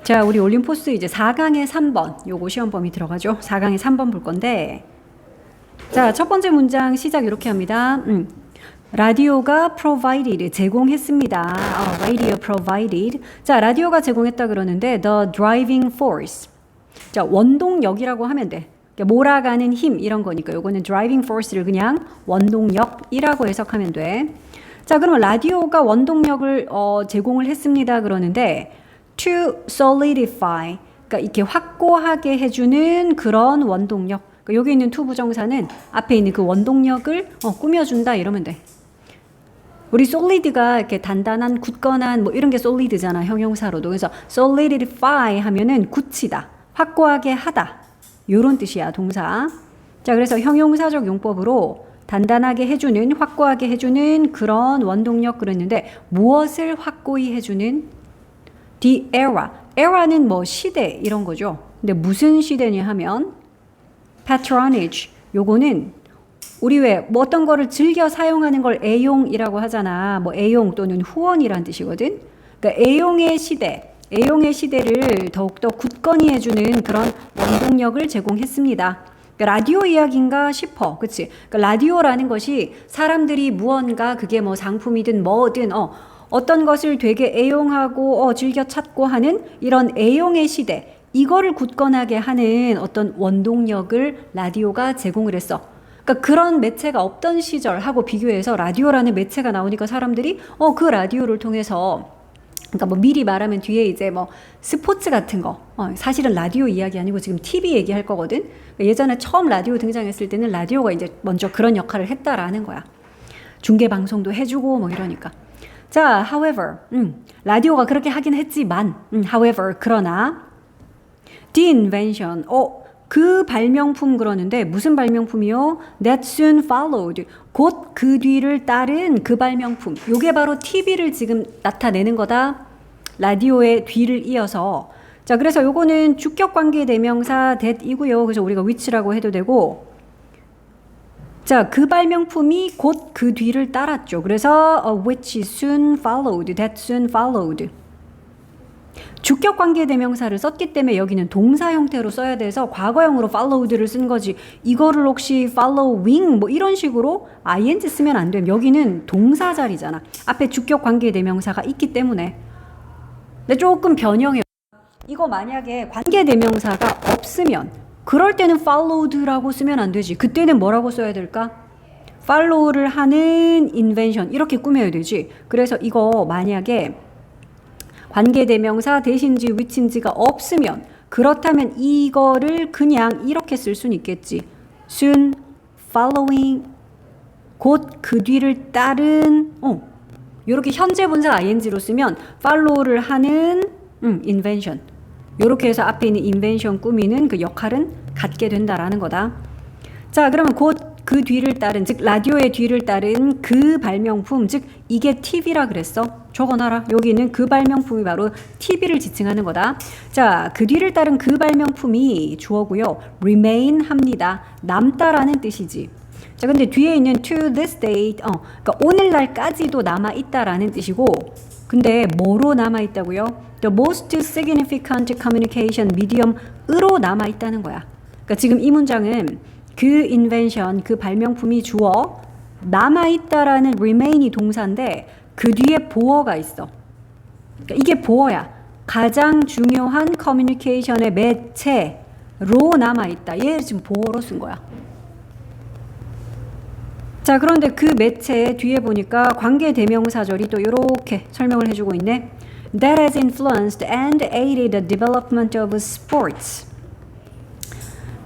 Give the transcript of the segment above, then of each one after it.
자, 우리 올림포스 이제 4강에 3번 요거 시험 범위 들어가죠. 4강에 3번 볼 건데, 자, 첫 번째 문장 시작 이렇게 합니다. 라디오가 provided 제공했습니다. radio provided. 자, 라디오가 제공했다 그러는데 the driving force. 자, 원동력이라고 하면 돼. 몰아가는 힘 이런 거니까 요거는 driving force를 그냥 원동력이라고 해석하면 돼. 자, 그러면 라디오가 원동력을 제공을 했습니다 그러는데 to solidify, 그러니까 이렇게 확고하게 해주는 그런 원동력. 그러니까 여기 있는 to 부정사는 앞에 있는 그 원동력을 꾸며준다 이러면 돼. 우리 solid가 이렇게 단단한, 굳건한 뭐 이런 게 solid잖아, 형용사로도. 그래서 solidify 하면은 굳히다, 확고하게 하다, 요런 뜻이야, 동사. 자, 그래서 형용사적 용법으로 단단하게 해주는, 확고하게 해주는 그런 원동력 그랬는데 무엇을 확고히 해주는? The era. era는 뭐 시대 이런 거죠. 근데 무슨 시대냐 하면 patronage. 요거는 우리 왜 뭐 어떤 거를 즐겨 사용하는 걸 애용이라고 하잖아. 뭐 애용 또는 후원이란 뜻이거든. 그러니까 애용의 시대, 애용의 시대를 더욱더 굳건히 해주는 그런 원동력을 제공했습니다. 그러니까 라디오 이야기인가 싶어. 그치? 그러니까 라디오라는 것이 사람들이 무언가 그게 뭐 상품이든 뭐든 어떤 것을 되게 애용하고 즐겨 찾고 하는 이런 애용의 시대, 이거를 굳건하게 하는 어떤 원동력을 라디오가 제공을 했어. 그러니까 그런 매체가 없던 시절하고 비교해서 라디오라는 매체가 나오니까 사람들이 그 라디오를 통해서, 그러니까 뭐 미리 말하면 뒤에 이제 뭐 스포츠 같은 거, 사실은 라디오 이야기 아니고 지금 TV 얘기할 거거든. 그러니까 예전에 처음 라디오 등장했을 때는 라디오가 이제 먼저 그런 역할을 했다라는 거야. 중계 방송도 해주고 뭐 이러니까. 자, however, 라디오가 그렇게 하긴 했지만, however, 그러나, the invention, 그 발명품 그러는데 무슨 발명품이요? That soon followed, 곧 그 뒤를 따른 그 발명품. 요게 바로 TV를 지금 나타내는 거다. 라디오의 뒤를 이어서. 자, 그래서 요거는 주격관계 대명사 that이고요. 그래서 우리가 which라고 해도 되고, 자, 그 발명품이 곧 그 뒤를 따랐죠. 그래서 which soon followed, that soon followed. 주격 관계 대명사를 썼기 때문에 여기는 동사 형태로 써야 돼서 과거형으로 followed를 쓴 거지. 이거를 혹시 following 뭐 이런 식으로 ing 쓰면 안 돼. 여기는 동사 자리잖아. 앞에 주격 관계 대명사가 있기 때문에. 근데 조금 변형해요. 이거 만약에 관계 대명사가 없으면 그럴 때는 followed라고 쓰면 안 되지. 그때는 뭐라고 써야 될까? follow를 하는 invention 이렇게 꾸며야 되지. 그래서 이거 만약에 관계대명사 대신지 which인지가 없으면, 그렇다면 이거를 그냥 이렇게 쓸 수는 있겠지. soon following, 곧 그 뒤를 따른, 요렇게 현재 분사 ing로 쓰면 follow를 하는 invention, 요렇게 해서 앞에 있는 invention 꾸미는 그 역할은 갖게 된다라는 거다. 자, 그러면 곧 그 뒤를 따른, 즉 라디오의 뒤를 따른 그 발명품, 즉 이게 TV라 그랬어. 적어놔라. 여기는 그 발명품이 바로 TV를 지칭하는 거다. 자, 그 뒤를 따른 그 발명품이 주어고요. remain 합니다. 남다라는 뜻이지. 자, 근데 뒤에 있는 to this date, 그러니까 오늘날까지도 남아있다라는 뜻이고, 근데 뭐로 남아있다고요? The most significant communication medium으로 남아있다는 거야. 그러니까 지금 이 문장은 그 invention, 그 발명품이 주어, 남아있다라는 remain이 동사인데 그 뒤에 보어가 있어. 그러니까 이게 보어야. 가장 중요한 커뮤니케이션의 매체로 남아있다. 얘 지금 보어로 쓴 거야. 자, 그런데 그 매체 뒤에 보니까 관계대명사절이 또 이렇게 설명을 해주고 있네. That has influenced and aided the development of sports.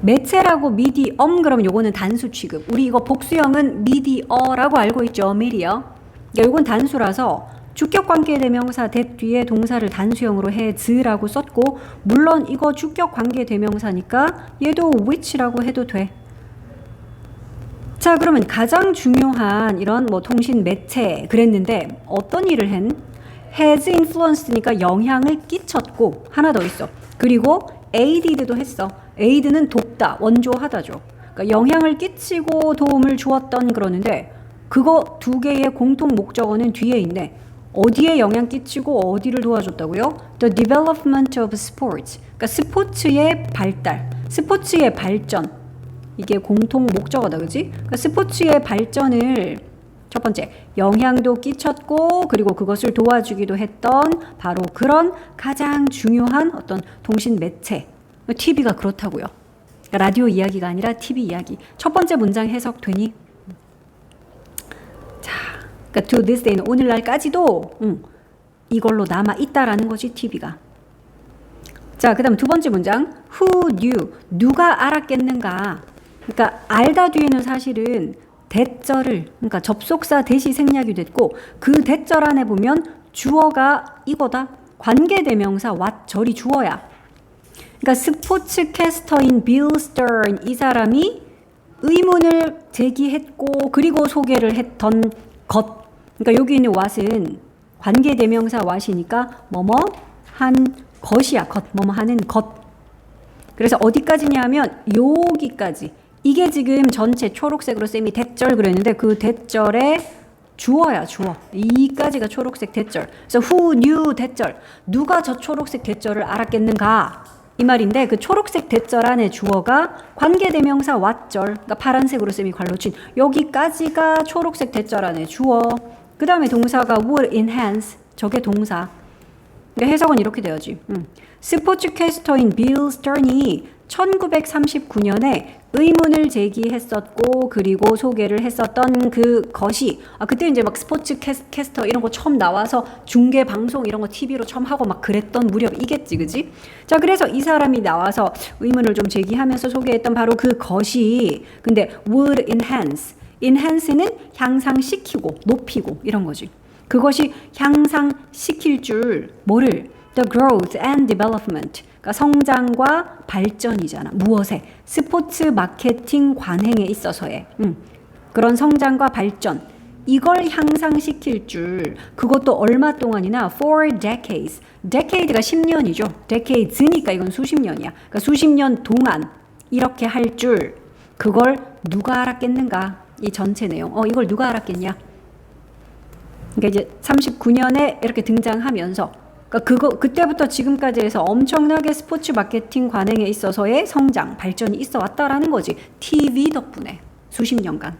매체라고 medium 그러면 요거는 단수 취급. 우리 이거 복수형은 media라고 알고 있죠. media. 요건 단수라서 주격관계대명사 that 뒤에 동사를 단수형으로 해 z라고 썼고, 물론 이거 주격관계대명사니까 얘도 which라고 해도 돼. 자, 그러면 가장 중요한 이런 뭐 통신 매체 그랬는데 어떤 일을 했? has influenced니까 영향을 끼쳤고, 하나 더 있어. 그리고 aided도 했어. aid는 돕다, 원조하다죠. 그러니까 영향을 끼치고 도움을 주었던 그러는데 그거 두 개의 공통 목적어는 뒤에 있네. 어디에 영향 끼치고 어디를 도와줬다고요? The development of sports. 그러니까 스포츠의 발달, 스포츠의 발전. 이게 공통 목적어다, 그지? 그러니까 스포츠의 발전을 첫 번째, 영향도 끼쳤고 그리고 그것을 도와주기도 했던 바로 그런 가장 중요한 어떤 동신 매체. TV가 그렇다고요. 그러니까 라디오 이야기가 아니라 TV 이야기. 첫 번째 문장 해석되니? 자, 그러니까 to this day는 오늘날까지도 이걸로 남아있다라는 거지, TV가. 자, 그 다음 두 번째 문장. Who knew? 누가 알았겠는가? 그러니까 알다 뒤에는 사실은 대절을, 그러니까 접속사 대시 생략이 됐고 그 대절 안에 보면 주어가 이거다. 관계대명사 왓절이 주어야. 그러니까 스포츠 캐스터인 빌 스턴 이 사람이 의문을 제기했고 그리고 소개를 했던 것. 그러니까 여기 있는 what은 관계대명사 what이니까 뭐뭐 한 것이야. 것. 뭐뭐 하는 것. 그래서 어디까지냐 하면 여기까지. 이게 지금 전체 초록색으로 쌤이 대절 그랬는데 그 대절의 주어야, 주어. 이까지가 초록색 대절. 그래서 who knew 대절. 누가 저 초록색 대절을 알았겠는가? 이 말인데 그 초록색 대절 안에 주어가 관계대명사 왓절. 그러니까 파란색으로 쌤이 괄로친 여기까지가 초록색 대절 안에 주어. 그 다음에 동사가 would enhance. 저게 동사. 그러니까 해석은 이렇게 되어지. 스포츠 캐스터인 빌 스턴이 1939년에 의문을 제기했었고 그리고 소개를 했었던 그 것이 그때 이제 막 스포츠 캐스터 이런 거 처음 나와서 중계 방송 이런 거 TV로 처음 하고 막 그랬던 무렵이겠지, 그지? 자, 그래서 이 사람이 나와서 의문을 좀 제기하면서 소개했던 바로 그 것이 근데 would enhance, enhance는 향상시키고 높이고 이런 거지. 그것이 향상시킬 줄 뭐를? The growth and development. 그러니까 성장과 발전이잖아. 무엇에? 스포츠 마케팅 관행에 있어서의 그런 성장과 발전. 이걸 향상시킬 줄. 그것도 얼마 동안이나 for decades. decade가 10년이죠. decades니까 이건 수십 년이야. 그러니까 수십 년 동안 이렇게 할 줄. 그걸 누가 알았겠는가? 이 전체 내용. 이걸 누가 알았겠냐? 그러니까 이제 39년에 이렇게 등장하면서 그때부터 지금까지 해서 엄청나게 스포츠 마케팅 관행에 있어서의 성장, 발전이 있어 왔다라는 거지. TV 덕분에 수십 년간.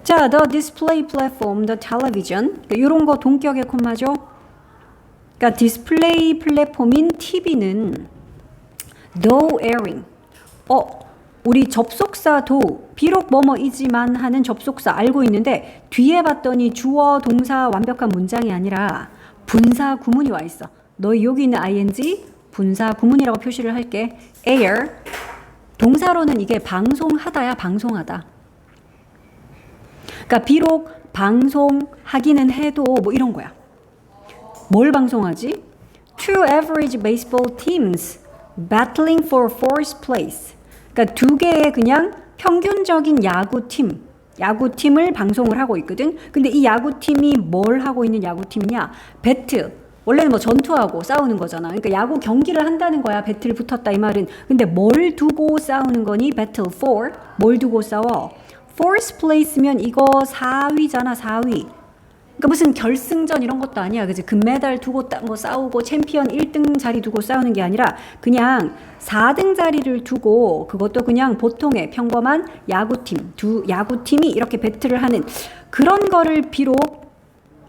자, the display platform, the television. 이런 거 동격의 콤마죠. 그러니까 디스플레이 플랫폼인 TV는 though airing. 우리 접속사도 비록 뭐뭐이지만 하는 접속사 알고 있는데 뒤에 봤더니 주어, 동사 완벽한 문장이 아니라 분사 구문이 와 있어. 너 여기 있는 ing 분사 구문이라고 표시를 할게. air 동사로는 이게 방송하다야, 방송하다. 그러니까 비록 방송하기는 해도 뭐 이런 거야. 뭘 방송하지? Two average baseball teams battling for fourth place. 그러니까 두 개의 그냥 평균적인 야구팀을 방송을 하고 있거든. 근데 이 야구팀이 뭘 하고 있는 야구팀이냐? 배틀. 원래는 뭐 전투하고 싸우는 거잖아. 그러니까 야구 경기를 한다는 거야. 배틀 붙었다 이 말은. 근데 뭘 두고 싸우는 거니? battle for. 뭘 두고 싸워? fourth place면 이거 4위잖아, 4위. 그러니까 무슨 결승전 이런 것도 아니야. 그지? 금메달 두고 뭐 싸우고 챔피언 1등 자리 두고 싸우는 게 아니라 그냥 4등 자리를 두고 그것도 그냥 보통의 평범한 야구팀이 이렇게 배틀을 하는 그런 거를 비록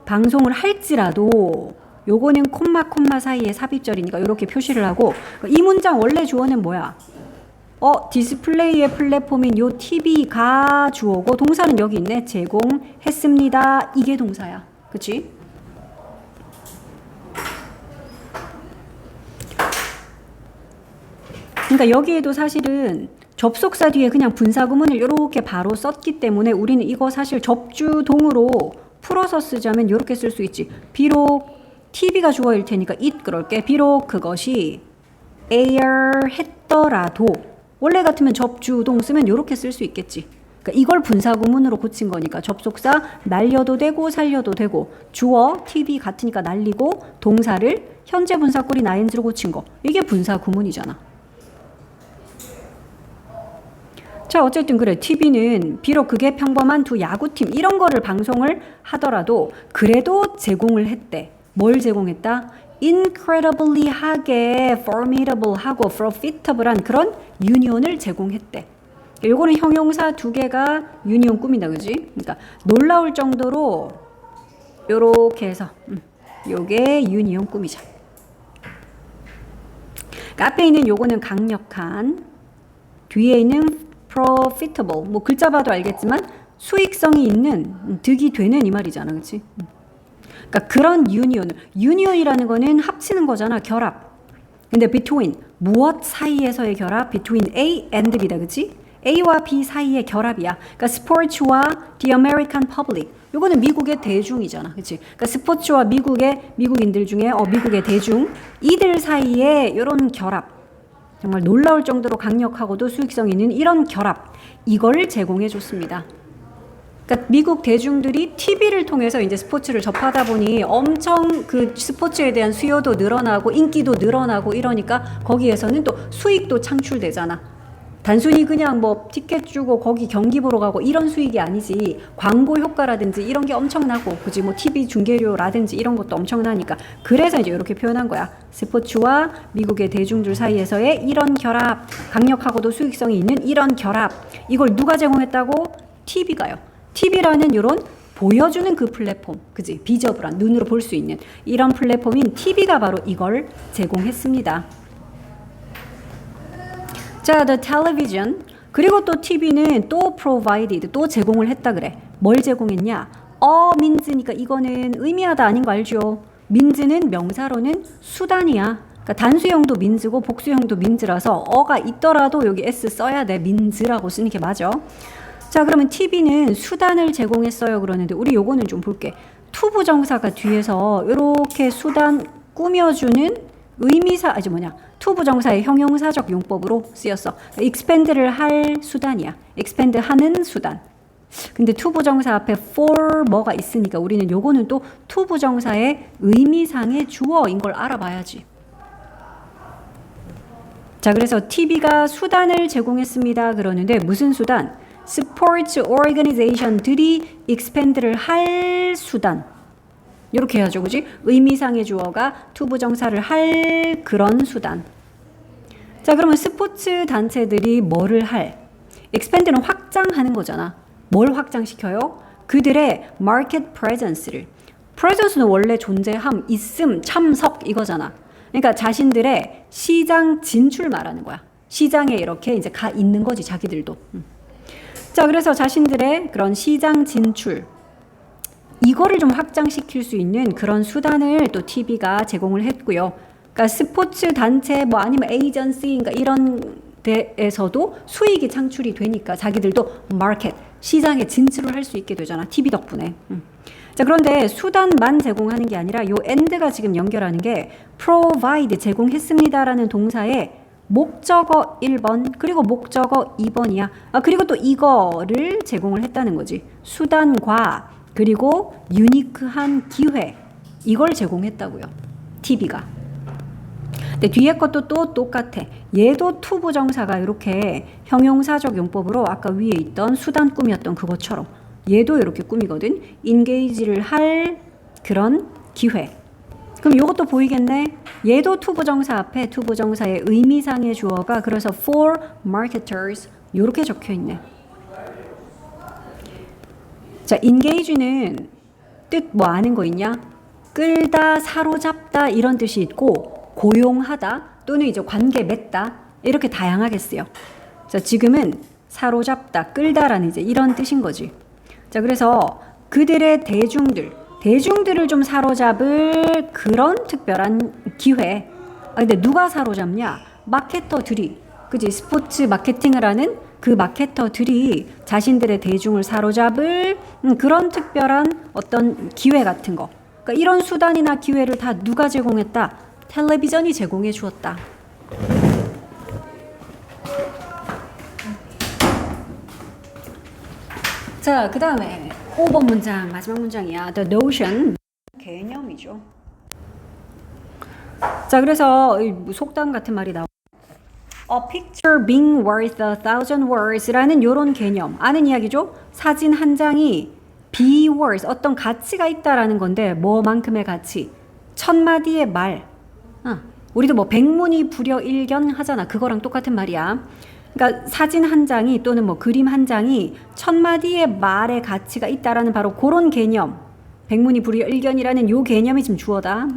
방송을 할지라도 요거는 콤마 사이에 삽입절이니까 이렇게 표시를 하고 이 문장 원래 주어는 뭐야? 디스플레이의 플랫폼인 요 TV가 주어고 동사는 여기 있네. 제공했습니다. 이게 동사야. 그치? 그러니까 여기에도 사실은 접속사 뒤에 그냥 분사구문을 이렇게 바로 썼기 때문에 우리는 이거 사실 접주동으로 풀어서 쓰자면 이렇게 쓸 수 있지. 비록 TV가 주어일 테니까 it 그럴게. 비록 그것이 air 했더라도 원래 같으면 접주동 쓰면 이렇게 쓸 수 있겠지. 그러니까 이걸 분사구문으로 고친 거니까 접속사 날려도 되고 살려도 되고 주어 TV 같으니까 날리고 동사를 현재 분사 꾸린 ing로 고친 거. 이게 분사구문이잖아. 자, 어쨌든 그래. TV는 비록 그게 평범한 두 야구팀 이런 거를 방송을 하더라도 그래도 제공을 했대. 뭘 제공했다? incredibly 하게 formidable 하고 profitable한 그런 유니온을 제공했대. 요거는 형용사 두 개가 유니온 꿈이다. 그지? 그러니까 놀라울 정도로 요렇게 해서 요게 유니온 꿈이죠. 그러니까 앞에 있는 요거는 강력한, 뒤에 있는 profitable, 뭐 글자 봐도 알겠지만 수익성이 있는, 득이 되는 이 말이잖아. 그치? 그러니까 그런 유니온이라는 거는 합치는 거잖아. 결합. 근데 between, 무엇 사이에서의 결합? between A and B다. 그치? A와 B 사이의 결합이야. 그러니까 스포츠와 the American public. 요거는 미국의 대중이잖아. 그치? 그러니까 스포츠와 미국인들 중에 미국의 대중 이들 사이에 요런 결합. 정말 놀라울 정도로 강력하고도 수익성 있는 이런 결합. 이걸 제공해 줬습니다. 그러니까 미국 대중들이 TV를 통해서 이제 스포츠를 접하다 보니 엄청 그 스포츠에 대한 수요도 늘어나고 인기도 늘어나고 이러니까 거기에서는 또 수익도 창출되잖아. 단순히 그냥 뭐 티켓 주고 거기 경기 보러 가고 이런 수익이 아니지. 광고 효과라든지 이런 게 엄청나고, 그지? 뭐 TV 중계료라든지 이런 것도 엄청나니까. 그래서 이제 이렇게 표현한 거야. 스포츠와 미국의 대중들 사이에서의 이런 결합, 강력하고도 수익성이 있는 이런 결합. 이걸 누가 제공했다고? TV가요. TV라는 이런 보여주는 그 플랫폼, 그지? 비저블한 눈으로 볼 수 있는 이런 플랫폼인 TV가 바로 이걸 제공했습니다. 자, the television. 그리고 또 TV는 또 provided, 또 제공을 했다 그래. 뭘 제공했냐? means니까 이거는 의미하다 아닌 거 알죠? means는 명사로는 수단이야. 그러니까 단수형도 means고 복수형도 means라서 어가 있더라도 여기 s 써야 돼. means라고 쓰는 게 맞아. 자, 그러면 TV는 수단을 제공했어요 그러는데 우리 요거는 좀 볼게. 투부정사가 뒤에서 이렇게 수단 꾸며주는 의미사, 투부정사의 형용사적 용법으로 쓰였어. expand를 할 수단이야. expand 하는 수단. 근데 투부정사 앞에 for 뭐가 있으니까 우리는 요거는 또 투부정사의 의미상의 주어인 걸 알아봐야지. 자, 그래서 TV가 수단을 제공했습니다 그러는데 무슨 수단? 스포츠 오르가니제이션들이 expand를 할 수단. 이렇게 해야죠. 그지? 의미상의 주어가 투부정사를 할 그런 수단. 자, 그러면 스포츠 단체들이 뭐를 할? expand는 확장하는 거잖아. 뭘 확장시켜요? 그들의 market presence를. presence는 원래 존재함, 있음, 참석 이거잖아. 그러니까 자신들의 시장 진출 말하는 거야. 시장에 이렇게 이제 가 있는 거지, 자기들도. 자, 그래서 자신들의 그런 시장 진출, 이거를 좀 확장시킬 수 있는 그런 수단을 또 TV가 제공을 했고요. 그러니까 스포츠 단체 뭐 아니면 에이전시, 그러니까 이런 데에서도 수익이 창출이 되니까 자기들도 마켓, 시장에 진출을 할 수 있게 되잖아. TV 덕분에. 자, 그런데 수단만 제공하는 게 아니라 요 and가 지금 연결하는 게 provide 제공했습니다라는 동사에 목적어 1번 그리고 목적어 2번이야. 그리고 또 이거를 제공을 했다는 거지. 수단과 그리고 유니크한 기회, 이걸 제공했다고요. TV가. 근데 뒤에 것도 또 똑같아. 얘도 투부정사가 이렇게 형용사적 용법으로 아까 위에 있던 수단 꾸몄던 그것처럼 얘도 이렇게 꾸미거든. engage를 할 그런 기회. 그럼 이것도 보이겠네. 얘도 투부정사 앞에 투부정사의 의미상의 주어가 그래서 for marketers 이렇게 적혀 있네. 자, engage는 뜻 뭐 아는 거 있냐? 끌다, 사로잡다 이런 뜻이 있고 고용하다 또는 이제 관계 맺다 이렇게 다양하게 쓰여. 자, 지금은 사로잡다, 끌다라는 이제 이런 뜻인 거지. 자, 그래서 그들의 대중들을 좀 사로잡을 그런 특별한 기회. 근데 누가 사로잡냐? 마케터들이. 그지? 스포츠 마케팅을 하는 그 마케터들이 자신들의 대중을 사로잡을 그런 특별한 어떤 기회 같은 거. 그러니까 이런 수단이나 기회를 다 누가 제공했다? 텔레비전이 제공해 주었다. 자, 그 다음에 5번 문장, 마지막 문장이야. The notion, 개념이죠. 자, 그래서 속담 같은 말이 나오고 A picture being worth 1,000 words라는 요런 개념 아는 이야기죠. 사진 한 장이 be worth 어떤 가치가 있다라는 건데 뭐만큼의 가치? 1,000마디의 말. 우리도 뭐 백문이 불여일견 하잖아. 그거랑 똑같은 말이야. 그러니까 사진 한 장이 또는 뭐 그림 한 장이 1,000마디의 말의 가치가 있다라는 바로 그런 개념. 백문이 불여일견이라는 요 개념이 지금 주어다.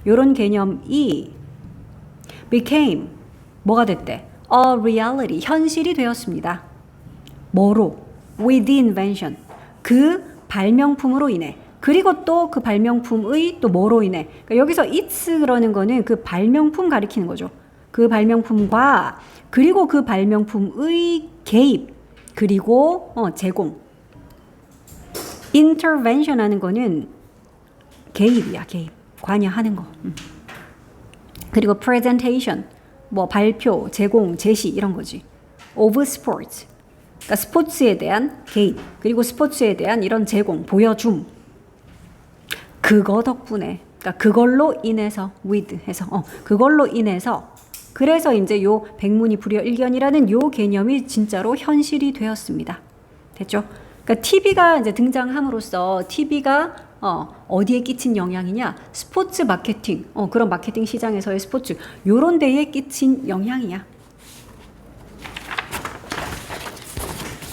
요런 개념이 became 뭐가 됐대? A reality 현실이 되었습니다. 뭐로? With the invention 그 발명품으로 인해 그리고 또 그 발명품의 또 뭐로 인해 그러니까 여기서 it's 그러는 거는 그 발명품 가리키는 거죠. 그 발명품과 그리고 그 발명품의 개입 그리고 제공 intervention 하는 거는 개입이야. 개입 관여하는 거. 그리고 presentation 뭐 발표, 제공, 제시 이런 거지. of sports 그러니까 스포츠에 대한 개입 그리고 스포츠에 대한 이런 제공, 보여줌 그거 덕분에 그러니까 그걸로 인해서 with 해서 그걸로 인해서 그래서 이제 요 백문이 불여일견이라는 요 개념이 진짜로 현실이 되었습니다. 됐죠? 그러니까 TV가 이제 등장함으로써 TV가 어디에 끼친 영향이냐? 스포츠 마케팅, 그런 마케팅 시장에서의 스포츠 요런 데에 끼친 영향이야.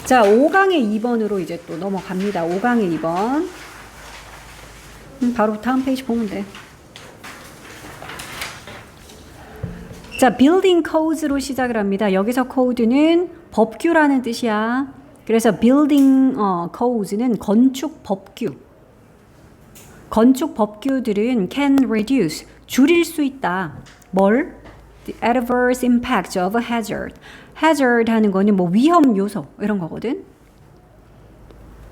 자, 5강의 2번으로 이제 또 넘어갑니다. 5강의 2번. 바로 다음 페이지 보면 돼. 자, building codes로 시작을 합니다. 여기서 code는 법규라는 뜻이야. 그래서 building codes는 건축 법규. 건축 법규들은 can reduce 줄일 수 있다. 뭘? The adverse impact of a hazard. hazard 하는 거는 뭐 위험 요소 이런 거거든.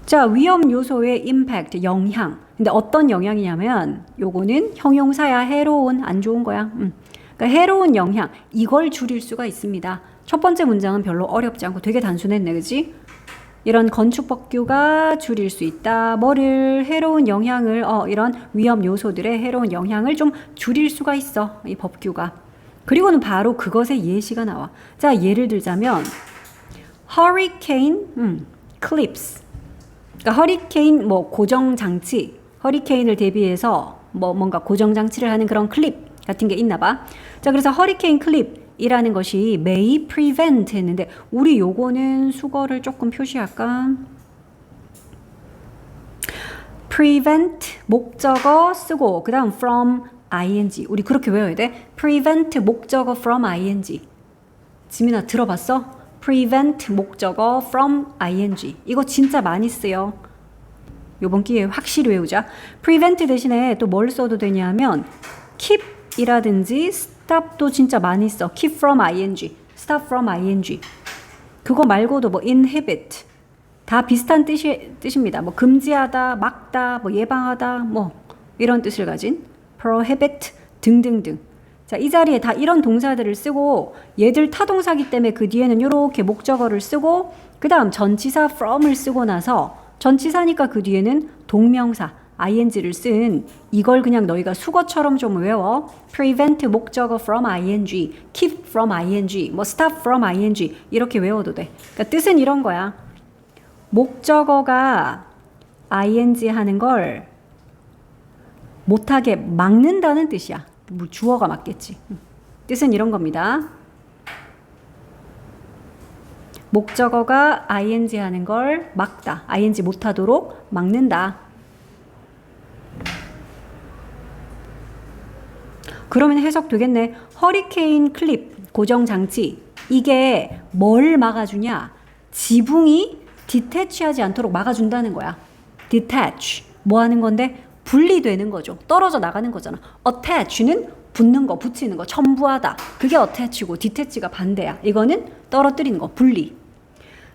자, 위험 요소의 impact 영향. 근데 어떤 영향이냐면 요거는 형용사야. 해로운 안 좋은 거야. 그러니까 해로운 영향 이걸 줄일 수가 있습니다. 첫 번째 문장은 별로 어렵지 않고 되게 단순했네, 그지? 이런 건축 법규가 줄일 수 있다. 뭐를 해로운 영향을 이런 위험 요소들의 해로운 영향을 좀 줄일 수가 있어. 이 법규가. 그리고는 바로 그것의 예시가 나와. 자, 예를 들자면 hurricane clips. 그러니까 허리케인 뭐 고정 장치, 허리케인을 대비해서 뭐 뭔가 고정 장치를 하는 그런 클립 같은 게 있나 봐. 자, 그래서 허리케인 클립이라는 것이 may prevent 했는데 우리 요거는 수거를 조금 표시할까? prevent 목적어 쓰고 그다음 from ing 우리 그렇게 외워야 돼. prevent 목적어 from ing. 지민아 들어봤어? prevent 목적어 from ing. 이거 진짜 많이 쓰여. 요번 기회에 확실히 외우자. prevent 대신에 또 뭘 써도 되냐면 keep 이라든지 stop도 진짜 많이 써. keep from ing, stop from ing. 그거 말고도 뭐 inhibit 다 비슷한 뜻입니다. 뭐 금지하다, 막다, 뭐 예방하다, 뭐 이런 뜻을 가진 prohibit 등등등. 자, 이 자리에 다 이런 동사들을 쓰고 얘들 타동사기 때문에 그 뒤에는 이렇게 목적어를 쓰고 그 다음 전치사 from을 쓰고 나서 전치사니까 그 뒤에는 동명사 ing를 쓴 이걸 그냥 너희가 수거처럼 좀 외워. prevent 목적어 from ing, keep from ing, 뭐 stop from ing 이렇게 외워도 돼. 그러니까 뜻은 이런 거야. 목적어가 ing 하는 걸 못하게 막는다는 뜻이야. 뭐 주어가 맞겠지. 뜻은 이런 겁니다. 목적어가 ing 하는 걸 막다. ing 못하도록 막는다. 그러면 해석되겠네. 허리케인 클립 고정장치 이게 뭘 막아주냐? 지붕이 디태치하지 않도록 막아준다는 거야. detach 뭐 하는 건데? 분리되는 거죠. 떨어져 나가는 거잖아. attach는 붙는 거, 붙이는 거, 첨부하다. 그게 attach고 detach가 반대야. 이거는 떨어뜨리는 거, 분리.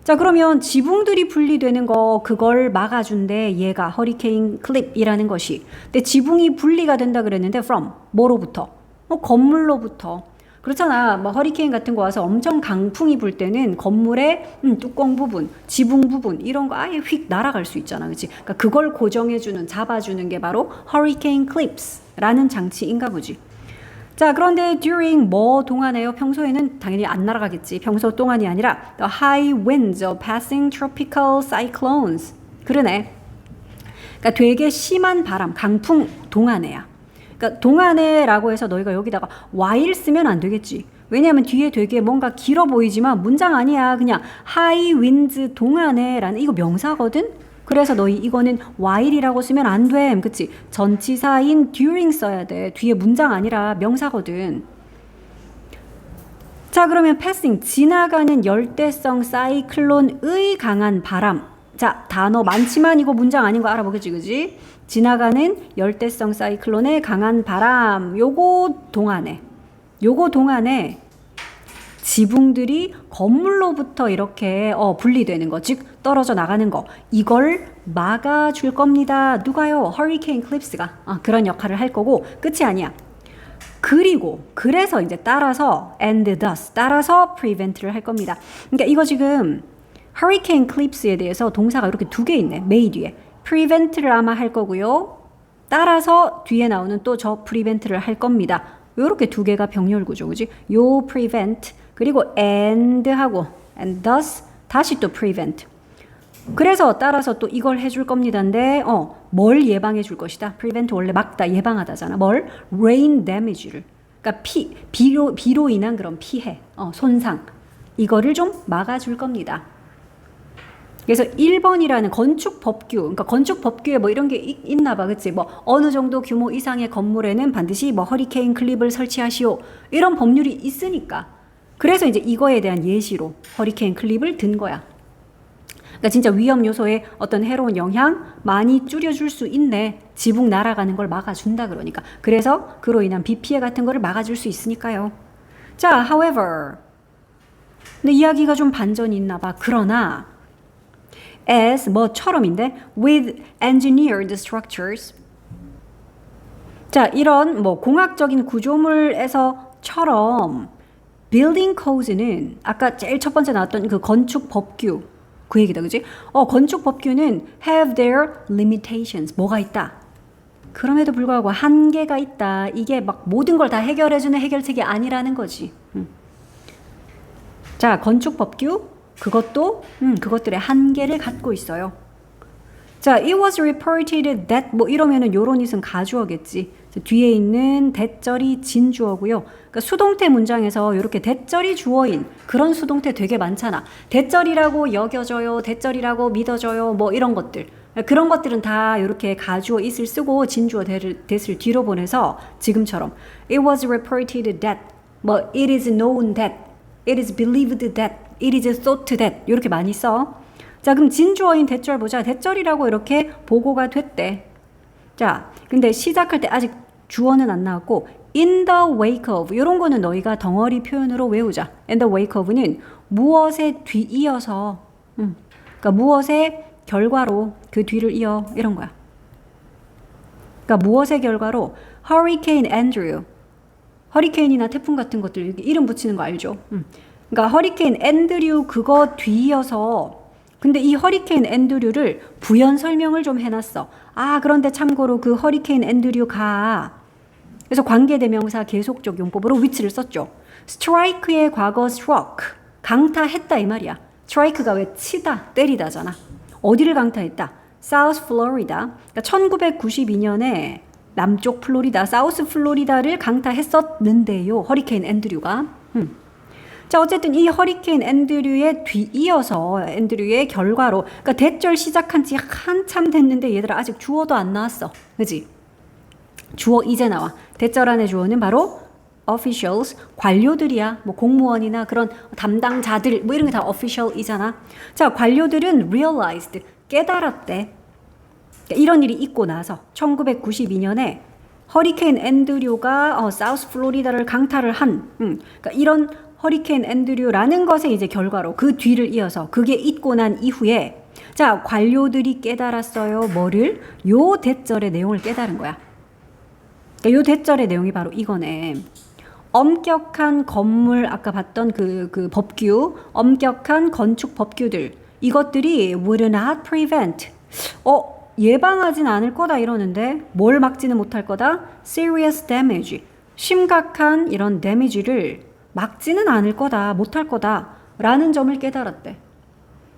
자, 그러면 지붕들이 분리되는 거 그걸 막아준대. 얘가 허리케인 클립이라는 것이. 근데 지붕이 분리가 된다 그랬는데 from 뭐로부터? 건물로부터. 그렇잖아. 뭐 허리케인 같은 거 와서 엄청 강풍이 불 때는 건물의 뚜껑 부분, 지붕 부분 이런 거 아예 휙 날아갈 수 있잖아. 그렇지? 그러니까 그걸 고정해주는, 잡아주는 게 바로 허리케인 클립스라는 장치인가 보지. 자, 그런데 during 뭐 동안에요? 평소에는 당연히 안 날아가겠지. 평소 동안이 아니라 the high winds of passing tropical cyclones. 그러네. 그러니까 되게 심한 바람, 강풍 동안에야. 그러니까 동안에라고 해서 너희가 여기다가 while 쓰면 안 되겠지. 왜냐하면 뒤에 되게 뭔가 길어 보이지만 문장 아니야. 그냥 high winds 동안에라는 이거 명사거든. 그래서 너희 이거는 while이라고 쓰면 안 돼. 그치? 전치사인 during 써야 돼. 뒤에 문장 아니라 명사거든. 자, 그러면 passing 지나가는 열대성 사이클론의 강한 바람. 자, 단어 많지만 이거 문장 아닌 거 알아보겠지, 그지? 지나가는 열대성 사이클론의 강한 바람. 요거 동안에 지붕들이 건물로부터 이렇게 분리되는 거, 즉 떨어져 나가는 거, 이걸 막아줄 겁니다. 누가요? 허리케인 클립스가 그런 역할을 할 거고 끝이 아니야. 그래서 이제 따라서 and thus 따라서 prevent를 할 겁니다. 그러니까 이거 지금 허리케인 클립스에 대해서 동사가 이렇게 두 개 있네. 메이 뒤에 prevent를 아마 할 거고요. 따라서 뒤에 나오는 또 저 prevent를 할 겁니다. 요렇게 두 개가 병렬구조, 그지? 요 prevent 그리고 and하고 and thus 다시 또 prevent. 그래서 따라서 또 이걸 해줄 겁니다인데 뭘 예방해 줄 것이다. prevent 원래 막다, 예방하다잖아. 뭘? rain damage를. 그러니까 비로 인한 그런 피해, 손상. 이거를 좀 막아줄 겁니다. 그래서 1번이라는 건축법규, 그러니까 건축법규에 뭐 이런 게 있나 봐, 그치? 뭐 어느 정도 규모 이상의 건물에는 반드시 뭐 허리케인 클립을 설치하시오. 이런 법률이 있으니까. 그래서 이제 이거에 대한 예시로 허리케인 클립을 든 거야. 그러니까 진짜 위험 요소의 어떤 해로운 영향 많이 줄여줄 수 있네. 지붕 날아가는 걸 막아준다 그러니까. 그래서 그로 인한 비 피해 같은 거를 막아줄 수 있으니까요. 자, however. 근데 이야기가 좀 반전이 있나 봐. 그러나 as 뭐처럼인데 with engineered structures. 자, 이런 뭐 공학적인 구조물에서처럼 building codes는 아까 제일 첫 번째 나왔던 그 건축 법규 그 얘기다, 그지? 건축 법규는 have their limitations. 뭐가 있다? 그럼에도 불구하고 한계가 있다. 이게 막 모든 걸 다 해결해주는 해결책이 아니라는 거지. 자, 건축 법규 그것도 그것들의 한계를 갖고 있어요. 자, it was reported that 뭐 이러면은 요런 it은 가주어겠지. 뒤에 있는 that절이 진주어고요. 그러니까 수동태 문장에서 이렇게 that절이 주어인 그런 수동태 되게 많잖아. that절이라고 여겨져요, that절이라고 믿어져요, 뭐 이런 것들. 그런 것들은 다 이렇게 가주어 it을 쓰고 진주어 that을 뒤로 보내서 지금처럼 it was reported that, 뭐 it is known that, it is believed that, it is thought that 이렇게 많이 써. 자, 그럼 진주어인 that절 보자. that절이라고 이렇게 보고가 됐대. 자, 근데 시작할 때 아직 주어는 안 나왔고 in the wake of 이런 거는 너희가 덩어리 표현으로 외우자. in the wake of는 무엇에 뒤이어서 그러니까 무엇의 결과로 그 뒤를 이어 이런 거야. 그러니까 무엇의 결과로 Hurricane Andrew 허리케인이나 태풍 같은 것들 이름 붙이는 거 알죠? 그러니까 허리케인 앤드류 그거 뒤이어서 근데 이 허리케인 앤드류를 부연 설명을 좀 해놨어. 그런데 참고로 그 허리케인 앤드류가 그래서 관계대명사 계속적 용법으로 which를 썼죠. strike의 과거 struck 강타했다 이 말이야. strike가 왜 치다 때리다잖아. 어디를 강타했다? South Florida. 그러니까 1992년에 남쪽 플로리다, 사우스 플로리다를 강타했었는데요. 허리케인 앤드류가. 자, 어쨌든 이 허리케인 앤드류에 뒤이어서 앤드류의 결과로 그러니까 대절 시작한 지 한참 됐는데 얘들아 아직 주어도 안 나왔어. 그지? 주어 이제 나와. 대절 안에 주어는 바로 officials, 관료들이야. 뭐 공무원이나 그런 담당자들 뭐 이런 게 다 official이잖아. 자, 관료들은 realized, 깨달았대. 그러니까 이런 일이 있고 나서 1992년에 허리케인 앤드류가 사우스 플로리다를 강타를 한 그러니까 이런 허리케인 앤드류라는 것의 이제 결과로 그 뒤를 이어서 그게 있고 난 이후에 자, 관료들이 깨달았어요. 뭐를? 요 대절의 내용을 깨달은 거야. 그러니까 요 대절의 내용이 바로 이거네. 엄격한 건물 아까 봤던 그 법규, 엄격한 건축 법규들 이것들이 would not prevent 예방하진 않을 거다 이러는데 뭘 막지는 못할 거다? serious damage 심각한 이런 데미지를 막지는 않을 거다, 못할 거다라는 점을 깨달았대.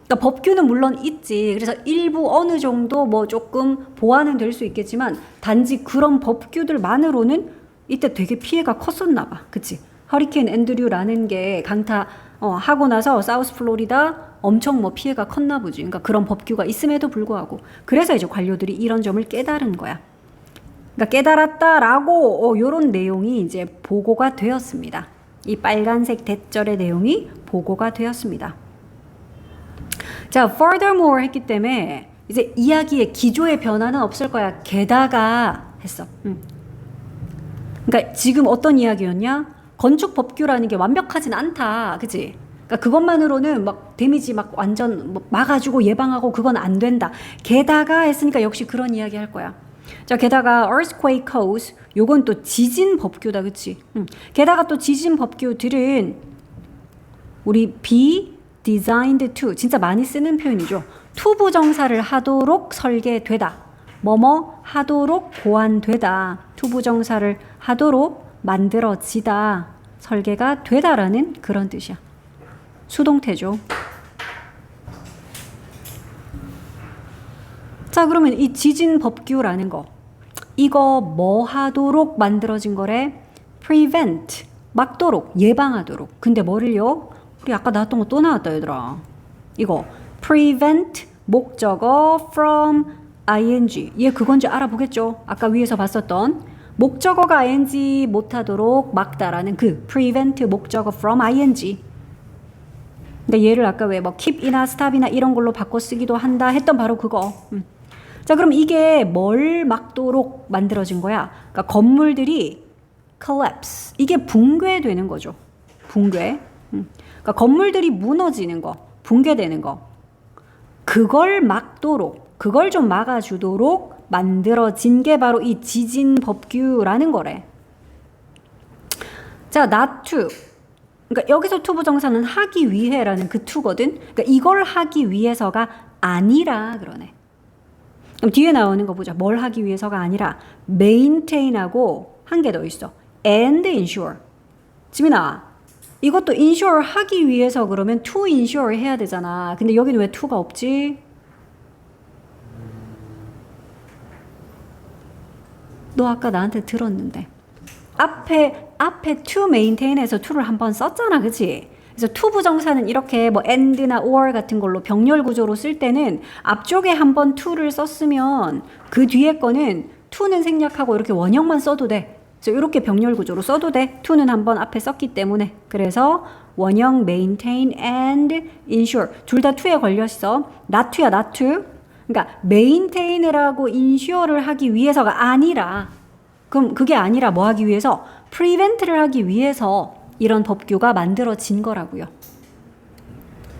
그러니까 법규는 물론 있지. 그래서 일부 어느 정도 뭐 조금 보완은 될 수 있겠지만 단지 그런 법규들만으로는 이때 되게 피해가 컸었나 봐. 그치? 허리케인 앤드류라는 게 강타 하고 나서 사우스 플로리다 엄청 뭐 피해가 컸나 보지. 그러니까 그런 법규가 있음에도 불구하고. 그래서 이제 관료들이 이런 점을 깨달은 거야. 그러니까 깨달았다라고 요런 내용이 이제 보고가 되었습니다. 이 빨간색 대절의 내용이 보고가 되었습니다. 자, furthermore 했기 때문에 이제 이야기의 기조의 변화는 없을 거야. 게다가 했어. 그러니까 지금 어떤 이야기였냐? 건축 법규라는 게 완벽하진 않다. 그치? 그러니까 그것만으로는 막 데미지 막 완전 막아주고 예방하고 그건 안 된다. 게다가 했으니까 역시 그런 이야기 할 거야. 자, 게다가 earthquake codes 요건 또 지진 법규다. 그치? 게다가 또 지진 법규들은 우리 be designed to 진짜 많이 쓰는 표현이죠. to 부정사를 하도록 설계되다. 뭐뭐 하도록 보완되다. to 부정사를 하도록 만들어지다. 설계가 되다라는 그런 뜻이야. 수동태죠. 자, 그러면 이 지진 법규라는 거 이거 뭐 하도록 만들어진 거래? prevent 막도록 예방하도록. 근데 뭐를요? 우리 아까 나왔던 거 또 나왔다 얘들아. 이거 prevent 목적어 from ing 얘 그건지 알아보겠죠? 아까 위에서 봤었던 목적어가 ing 못하도록 막다라는 그 prevent 목적어 from ing. 근데 얘를 아까 왜 뭐 keep이나 stop이나 이런 걸로 바꿔 쓰기도 한다 했던 바로 그거. 자, 그럼 이게 뭘 막도록 만들어진 거야? 그러니까 건물들이 collapse 이게 붕괴되는 거죠. 붕괴. 그러니까 건물들이 무너지는 거, 붕괴되는 거. 그걸 막도록, 그걸 좀 막아주도록 만들어진 게 바로 이 지진 법규라는 거래. 자, not to. 그러니까 여기서 to 부정사는 하기 위해라는 그 to거든. 그러니까 이걸 하기 위해서가 아니라 그러네. 그럼 뒤에 나오는 거 보자. 뭘 하기 위해서가 아니라 maintain하고 한 개 더 있어. and ensure. 지민아, 이것도 insure 하기 위해서 그러면 to insure 해야 되잖아. 근데 여기는 왜 to가 없지? 너 아까 나한테 들었는데. 앞에 to maintain에서 to를 한번 썼잖아. 그치? 그래서 to 부정사는 이렇게 뭐 and나 or 같은 걸로 병렬 구조로 쓸 때는 앞쪽에 한번 to를 썼으면 그 뒤에 거는 to는 생략하고 이렇게 원형만 써도 돼. 그래서 이렇게 병렬 구조로 써도 돼. to는 한번 앞에 썼기 때문에. 그래서 원형 maintain and ensure 둘 다 to에 걸렸어. not to야 not to. 그러니까 maintain을 하고 ensure를 하기 위해서가 아니라 그럼 그게 아니라 뭐 하기 위해서? prevent를 하기 위해서 이런 법규가 만들어진 거라고요.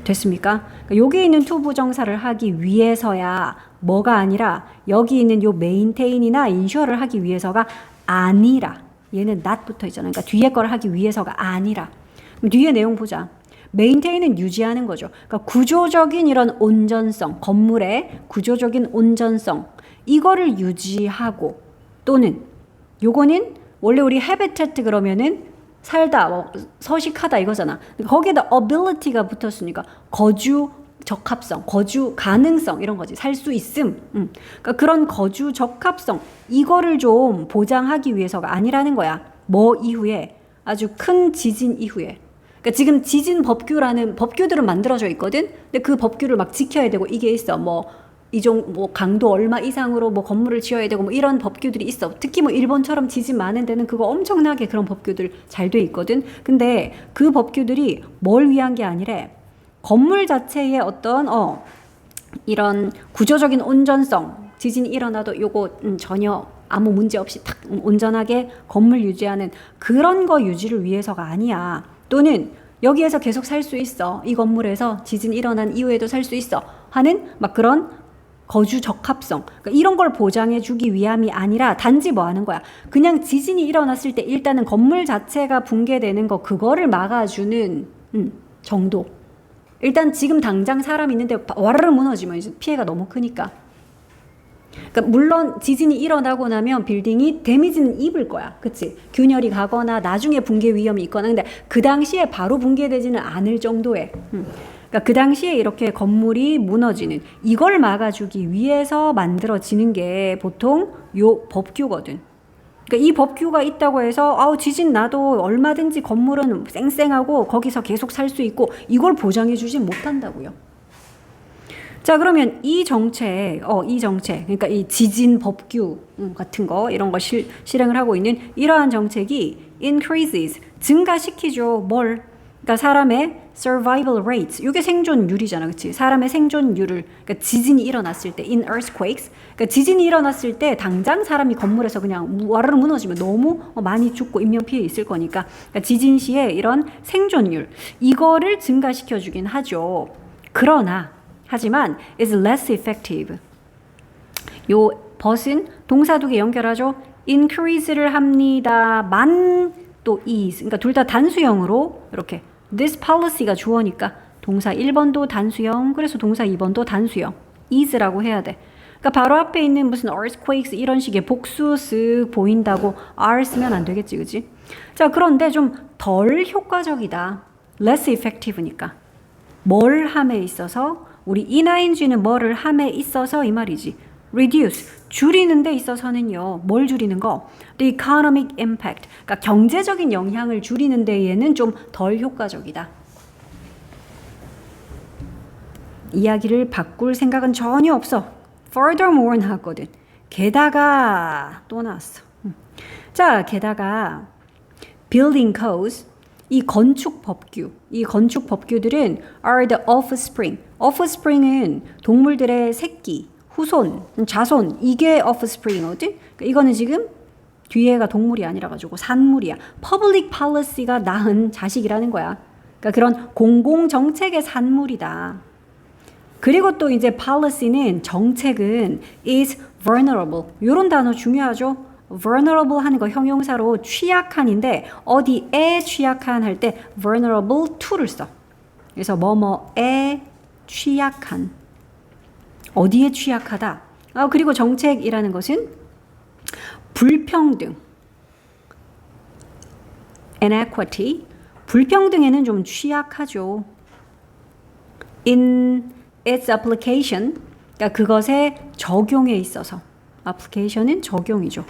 됐습니까? 그러니까 여기 있는 to 부정사를 하기 위해서야 뭐가 아니라 여기 있는 요 maintain이나 ensure를 하기 위해서가 아니라 얘는 not 붙어 있잖아. 그러니까 뒤에 걸 하기 위해서가 아니라. 그럼 뒤에 내용 보자. maintain은 유지하는 거죠. 그러니까 구조적인 이런 온전성, 건물의 구조적인 온전성 이거를 유지하고 또는 요거는 원래 우리 habitat 그러면은 살다, 뭐 서식하다 이거잖아. 거기에다 ability가 붙었으니까 거주 적합성, 거주 가능성 이런 거지. 살 수 있음. 그러니까 그런 거주 적합성 이거를 좀 보장하기 위해서가 아니라는 거야. 뭐 이후에 아주 큰 지진 이후에. 그러니까 지금 지진 법규라는 법규들은 만들어져 있거든. 근데 그 법규를 막 지켜야 되고 이게 있어. 뭐 강도 얼마 이상으로 뭐 건물을 지어야 되고 뭐 이런 법규들이 있어. 특히 뭐 일본처럼 지진 많은 데는 그거 엄청나게 그런 법규들 잘 돼 있거든. 근데 그 법규들이 뭘 위한 게 아니라 건물 자체의 어떤 이런 구조적인 온전성, 지진이 일어나도 요거 전혀 아무 문제 없이 탁 온전하게 건물 유지하는 그런 거 유지를 위해서가 아니야. 또는 여기에서 계속 살 수 있어. 이 건물에서 지진 일어난 이후에도 살 수 있어. 하는 막 그런 거주 적합성 그러니까 이런 걸 보장해 주기 위함이 아니라 단지 뭐 하는 거야 그냥 지진이 일어났을 때 일단은 건물 자체가 붕괴되는 거 그거를 막아주는 정도. 일단 지금 당장 사람 있는데 와르르 무너지면 이제 피해가 너무 크니까. 그러니까 물론 지진이 일어나고 나면 빌딩이 데미지는 입을 거야. 그치? 균열이 가거나 나중에 붕괴 위험이 있거나. 근데 그 당시에 바로 붕괴되지는 않을 정도의. 그러니까 그 당시에 이렇게 건물이 무너지는 이걸 막아주기 위해서 만들어지는 게 보통 요 법규거든. 그러니까 이 법규가 있다고 해서 아우 지진 나도 얼마든지 건물은 쌩쌩하고 거기서 계속 살 수 있고 이걸 보장해 주진 못한다고요. 자, 그러면 이 정책, 그러니까 이 지진 법규 같은 거, 이런 거 실행을 하고 있는 이러한 정책이 increases, 증가시키죠. 뭘? 그러니까 사람의 survival rates, 이게 생존율이잖아, 그치? 사람의 생존율을, 그러니까 지진이 일어났을 때, in earthquakes, 그러니까 지진이 일어났을 때 당장 사람이 건물에서 그냥 와르르 무너지면 너무 많이 죽고 인명피해 있을 거니까, 그러니까 지진 시에 이런 생존율, 이거를 증가시켜주긴 하죠. 하지만 is less effective. 요 벗은 동사 두 개 연결하죠. increase를 합니다. 만 또 is. 그러니까 둘 다 단수형으로 이렇게 this policy가 주어니까 동사 1번도 단수형, 그래서 동사 2번도 단수형. is라고 해야 돼. 그러니까 바로 앞에 있는 무슨 earthquakes 이런 식의 복수 쓱 보인다고 r 쓰면 안 되겠지, 그지? 자, 그런데 좀 덜 효과적이다. less effective니까. 뭘 함에 있어서? 우리 EING는 뭐를 함에 있어서 이 말이지. reduce, 줄이는 데 있어서는요. 뭘 줄이는 거? the economic impact, 그러니까 경제적인 영향을 줄이는 데에는 좀 덜 효과적이다. 이야기를 바꿀 생각은 전혀 없어. furthermore 나왔거든. 게다가 또 나왔어. 자, 게다가 building codes, 이 건축 법규들은 are the offspring. offspring은 동물들의 새끼, 후손, 자손, 이게 offspring이거든. 그러니까 이거는 지금 뒤에가 동물이 아니라 가지고 산물이야. public policy가 낳은 자식이라는 거야. 그러니까 그런 공공 정책의 산물이다. 그리고 또 이제 policy는 정책은 is vulnerable. 이런 단어 중요하죠. vulnerable 하는 거 형용사로 취약한인데 어디에 취약한 할 때 vulnerable to를 써. 그래서 뭐뭐에 취약한. 어디에 취약하다. 그리고 정책이라는 것은 불평등, inequity, 불평등에는 좀 취약하죠. in its application, 그러니까 그것의 적용에 있어서. application은 적용이죠.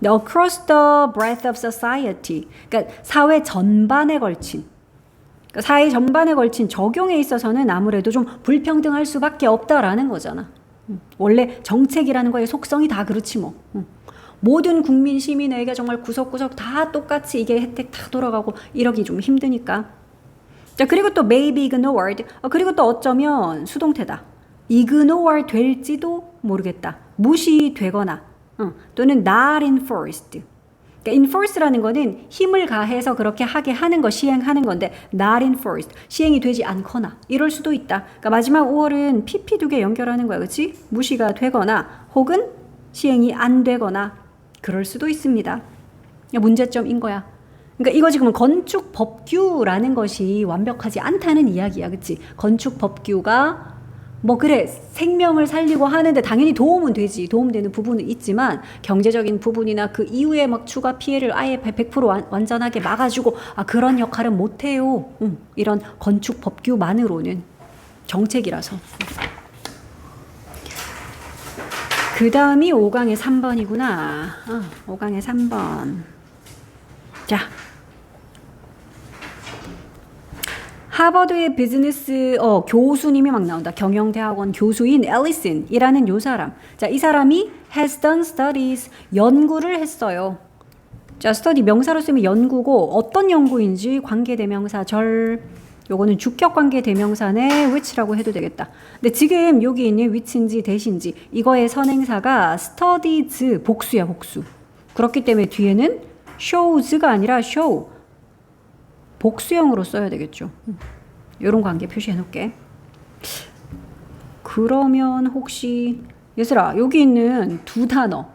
across the breadth of society, 그러니까 사회 전반에 걸친, 그러니까 사회 전반에 걸친 적용에 있어서는 아무래도 좀 불평등할 수밖에 없다라는 거잖아. 원래 정책이라는 거의 속성이 다 그렇지 뭐. 모든 국민 시민에게 정말 구석구석 다 똑같이 이게 혜택 다 돌아가고 이러기 좀 힘드니까. 자, 그리고 또 may be ignored, 그리고 또 어쩌면 수동태다. ignore 될지도 모르겠다. 무시되거나 또는 not enforced. 그러니까 enforce라는 거는 힘을 가해서 그렇게 하게 하는 거, 시행하는 건데 not enforced, 시행이 되지 않거나 이럴 수도 있다. 그러니까 마지막 5월은 pp 두 개 연결하는 거야, 그렇지? 무시가 되거나 혹은 시행이 안 되거나 그럴 수도 있습니다. 문제점인 거야. 그러니까 이거 지금 건축 법규라는 것이 완벽하지 않다는 이야기야, 그렇지? 건축 법규가 뭐 그래 생명을 살리고 하는데 당연히 도움은 되지, 도움되는 부분은 있지만 경제적인 부분이나 그 이후에 막 추가 피해를 아예 100% 완전하게 막아주고 그런 역할은 못해요. 이런 건축 법규만으로는 정책이라서. 그 다음이 5강의 3번이구나. 5강의 3번. 자, 하버드의 비즈니스 교수님이 막 나온다. 경영대학원 교수인 앨리슨이라는 요 사람. 자, 이 사람이 has done studies, 연구를 했어요. 자, study 명사로 쓰면 연구고 어떤 연구인지 관계대명사 절, 요거는 주격관계대명사네 which라고 해도 되겠다. 근데 지금 여기 있는 which인지 대신지 이거의 선행사가 studies 복수야, 복수. 그렇기 때문에 뒤에는 shows가 아니라 show, 복수형으로 써야 되겠죠. 이런 관계 표시해 놓을게. 그러면 혹시 얘들아, 여기 있는 두 단어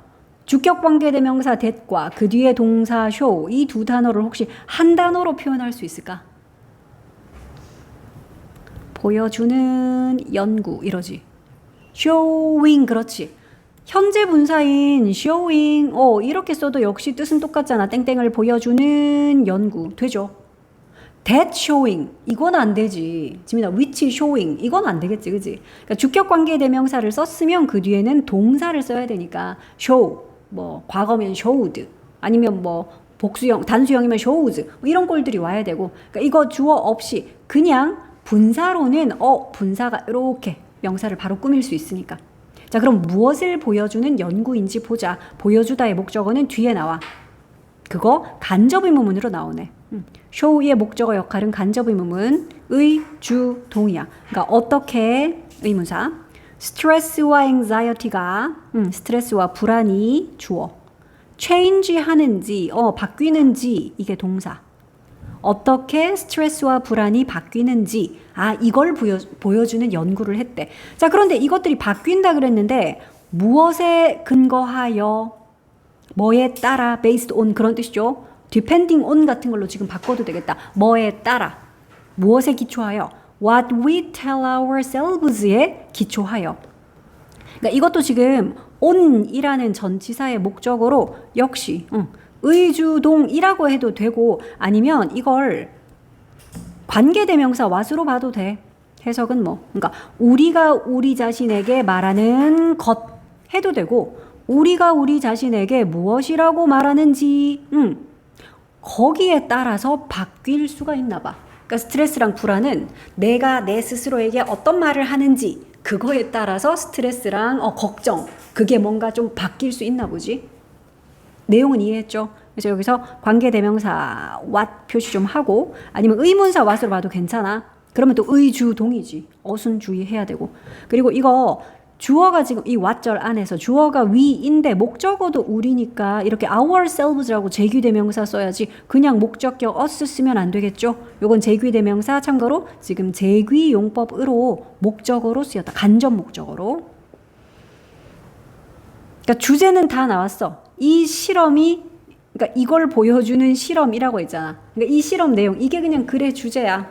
주격관계대명사 that과 그 뒤에 동사 show, 이 두 단어를 혹시 한 단어로 표현할 수 있을까? 보여주는 연구 이러지. showing, 그렇지. 현재 분사인 showing, 이렇게 써도 역시 뜻은 똑같잖아. 땡땡을 보여주는 연구. 되죠? that showing, 이건 안 되지. 지민아, which showing, 이건 안 되겠지, 그지? 그러니까 주격 관계 대명사를 썼으면 그 뒤에는 동사를 써야 되니까 show, 뭐 과거면 showed, 아니면 뭐 복수형, 단수형이면 shows, 뭐 이런 꼴들이 와야 되고. 그러니까 이거 주어 없이 그냥 분사로는 분사가 이렇게 명사를 바로 꾸밀 수 있으니까. 자, 그럼 무엇을 보여주는 연구인지 보자. 보여주다의 목적어는 뒤에 나와. 그거 간접의문문으로 나오네. show의 목적어 역할은 간접의문문, 의, 주, 동이야. 그러니까 어떻게 의문사. 스트레스와 anxiety가 스트레스와 불안이 주어. change 하는지, 바뀌는지 이게 동사. 어떻게 스트레스와 불안이 바뀌는지, 이걸 보여주는 연구를 했대. 자, 그런데 이것들이 바뀐다 그랬는데 무엇에 근거하여, 뭐에 따라, based on 그런 뜻이죠. depending on 같은 걸로 지금 바꿔도 되겠다. 뭐에 따라, 무엇에 기초하여, what we tell ourselves에 기초하여. 그러니까 이것도 지금 on이라는 전치사의 목적어로 역시 의주동이라고 해도 되고, 아니면 이걸 관계대명사 what으로 봐도 돼. 해석은 그러니까 우리가 우리 자신에게 말하는 것 해도 되고, 우리가 우리 자신에게 무엇이라고 말하는지 거기에 따라서 바뀔 수가 있나 봐. 그러니까 스트레스랑 불안은 내가 내 스스로에게 어떤 말을 하는지 그거에 따라서 스트레스랑 걱정, 그게 뭔가 좀 바뀔 수 있나 보지. 내용은 이해했죠? 그래서 여기서 관계대명사 what 표시 좀 하고, 아니면 의문사 what으로 봐도 괜찮아. 그러면 또 의주동이지. 어순 주의해야 되고. 그리고 이거 주어가 지금 이 what절 안에서 주어가 we인데 목적어도 우리니까 이렇게 ourselves라고 제귀대명사 써야지 그냥 목적격 us 쓰면 안 되겠죠? 요건 제귀대명사, 참고로 지금 제귀용법으로 목적어로 쓰였다. 간접 목적어로. 그러니까 주제는 다 나왔어. 이 실험이, 그러니까 이걸 보여주는 실험이라고 했잖아. 그러니까 이 실험 내용, 이게 그냥 글의 주제야.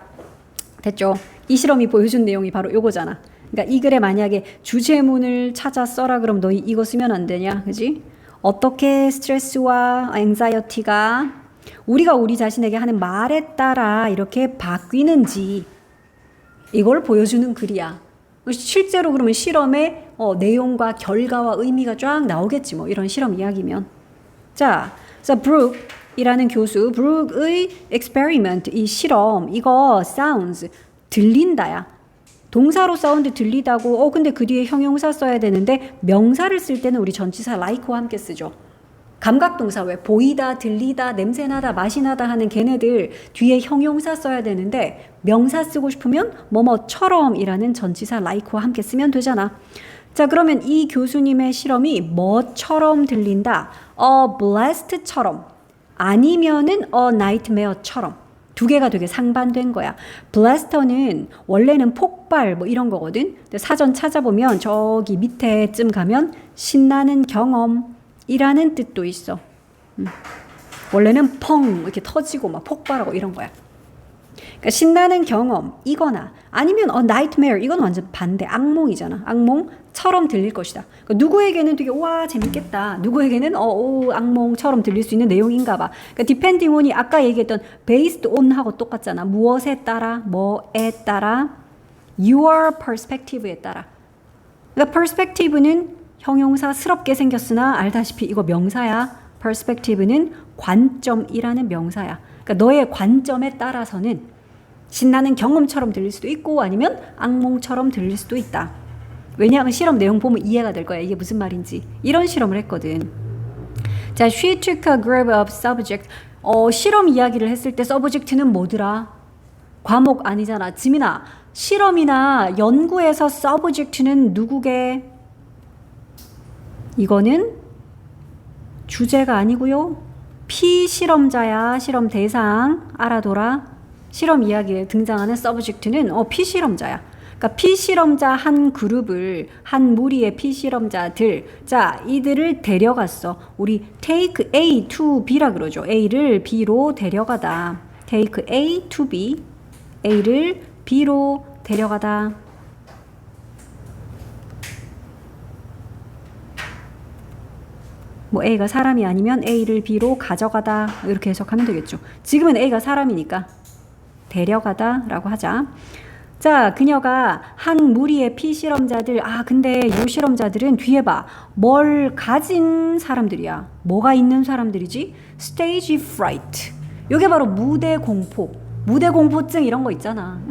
됐죠? 이 실험이 보여준 내용이 바로 요거잖아. 그러니까 이 글에 만약에 주제문을 찾아 써라 그럼 너 이거 쓰면 안 되냐? 그지? 어떻게 스트레스와 anxiety가 우리가 우리 자신에게 하는 말에 따라 이렇게 바뀌는지 이걸 보여주는 글이야. 실제로 그러면 실험의 내용과 결과와 의미가 쫙 나오겠지 뭐, 이런 실험 이야기면. 자, 브룩이라는 교수, 브룩의 experiment, 이 실험, 이거 sounds, 들린다야. 동사로 사운드 들리다고, 근데 그 뒤에 형용사 써야 되는데 명사를 쓸 때는 우리 전치사 like와 함께 쓰죠. 감각동사 왜 보이다, 들리다, 냄새나다, 맛이나다 하는 걔네들 뒤에 형용사 써야 되는데 명사 쓰고 싶으면 뭐뭐처럼이라는 전치사 like와 함께 쓰면 되잖아. 자, 그러면 이 교수님의 실험이 뭐처럼 들린다? blessed처럼, 아니면은 nightmare처럼. 두 개가 되게 상반된 거야. 블래스터는 원래는 폭발 뭐 이런 거거든. 근데 사전 찾아보면 저기 밑에쯤 가면 신나는 경험이라는 뜻도 있어. 원래는 펑 이렇게 터지고 막 폭발하고 이런 거야. 그러니까 신나는 경험이거나 아니면 nightmare, 이건 완전 반대, 악몽이잖아. 악몽처럼 들릴 것이다. 그러니까 누구에게는 되게 와 재밌겠다, 누구에게는 악몽처럼 들릴 수 있는 내용인가 봐. 그러니까 depending on이 아까 얘기했던 based on하고 똑같잖아. 무엇에 따라, 뭐에 따라, your perspective에 따라. 그러니까 perspective는 형용사스럽게 생겼으나 알다시피 이거 명사야. perspective는 관점이라는 명사야. 그러니까 너의 관점에 따라서는 신나는 경험처럼 들릴 수도 있고 아니면 악몽처럼 들릴 수도 있다. 왜냐하면 실험 내용 보면 이해가 될 거야. 이게 무슨 말인지. 이런 실험을 했거든. 자, she took a group of subjects. 실험 이야기를 했을 때 subject는 뭐더라? 과목 아니잖아. 지민아, 실험이나 연구에서 subject는 누구게? 이거는 주제가 아니고요. 피실험자야. 실험 대상 알아둬라. 실험 이야기에 등장하는 subject는 피실험자야. 그러니까 피실험자 한 그룹을, 한 무리의 피실험자들, 자, 이들을 데려갔어. 우리 take A to B라 그러죠. A를 B로 데려가다. take A to B, A를 B로 데려가다. 뭐 A가 사람이 아니면 A를 B로 가져가다 이렇게 해석하면 되겠죠. 지금은 A가 사람이니까 데려가다 라고 하자. 자, 그녀가 한 무리의 피실험자들, 근데 이 실험자들은 뒤에 봐. 뭘 가진 사람들이야. 뭐가 있는 사람들이지? Stage fright. 이게 바로 무대 공포. 무대 공포증 이런 거 있잖아.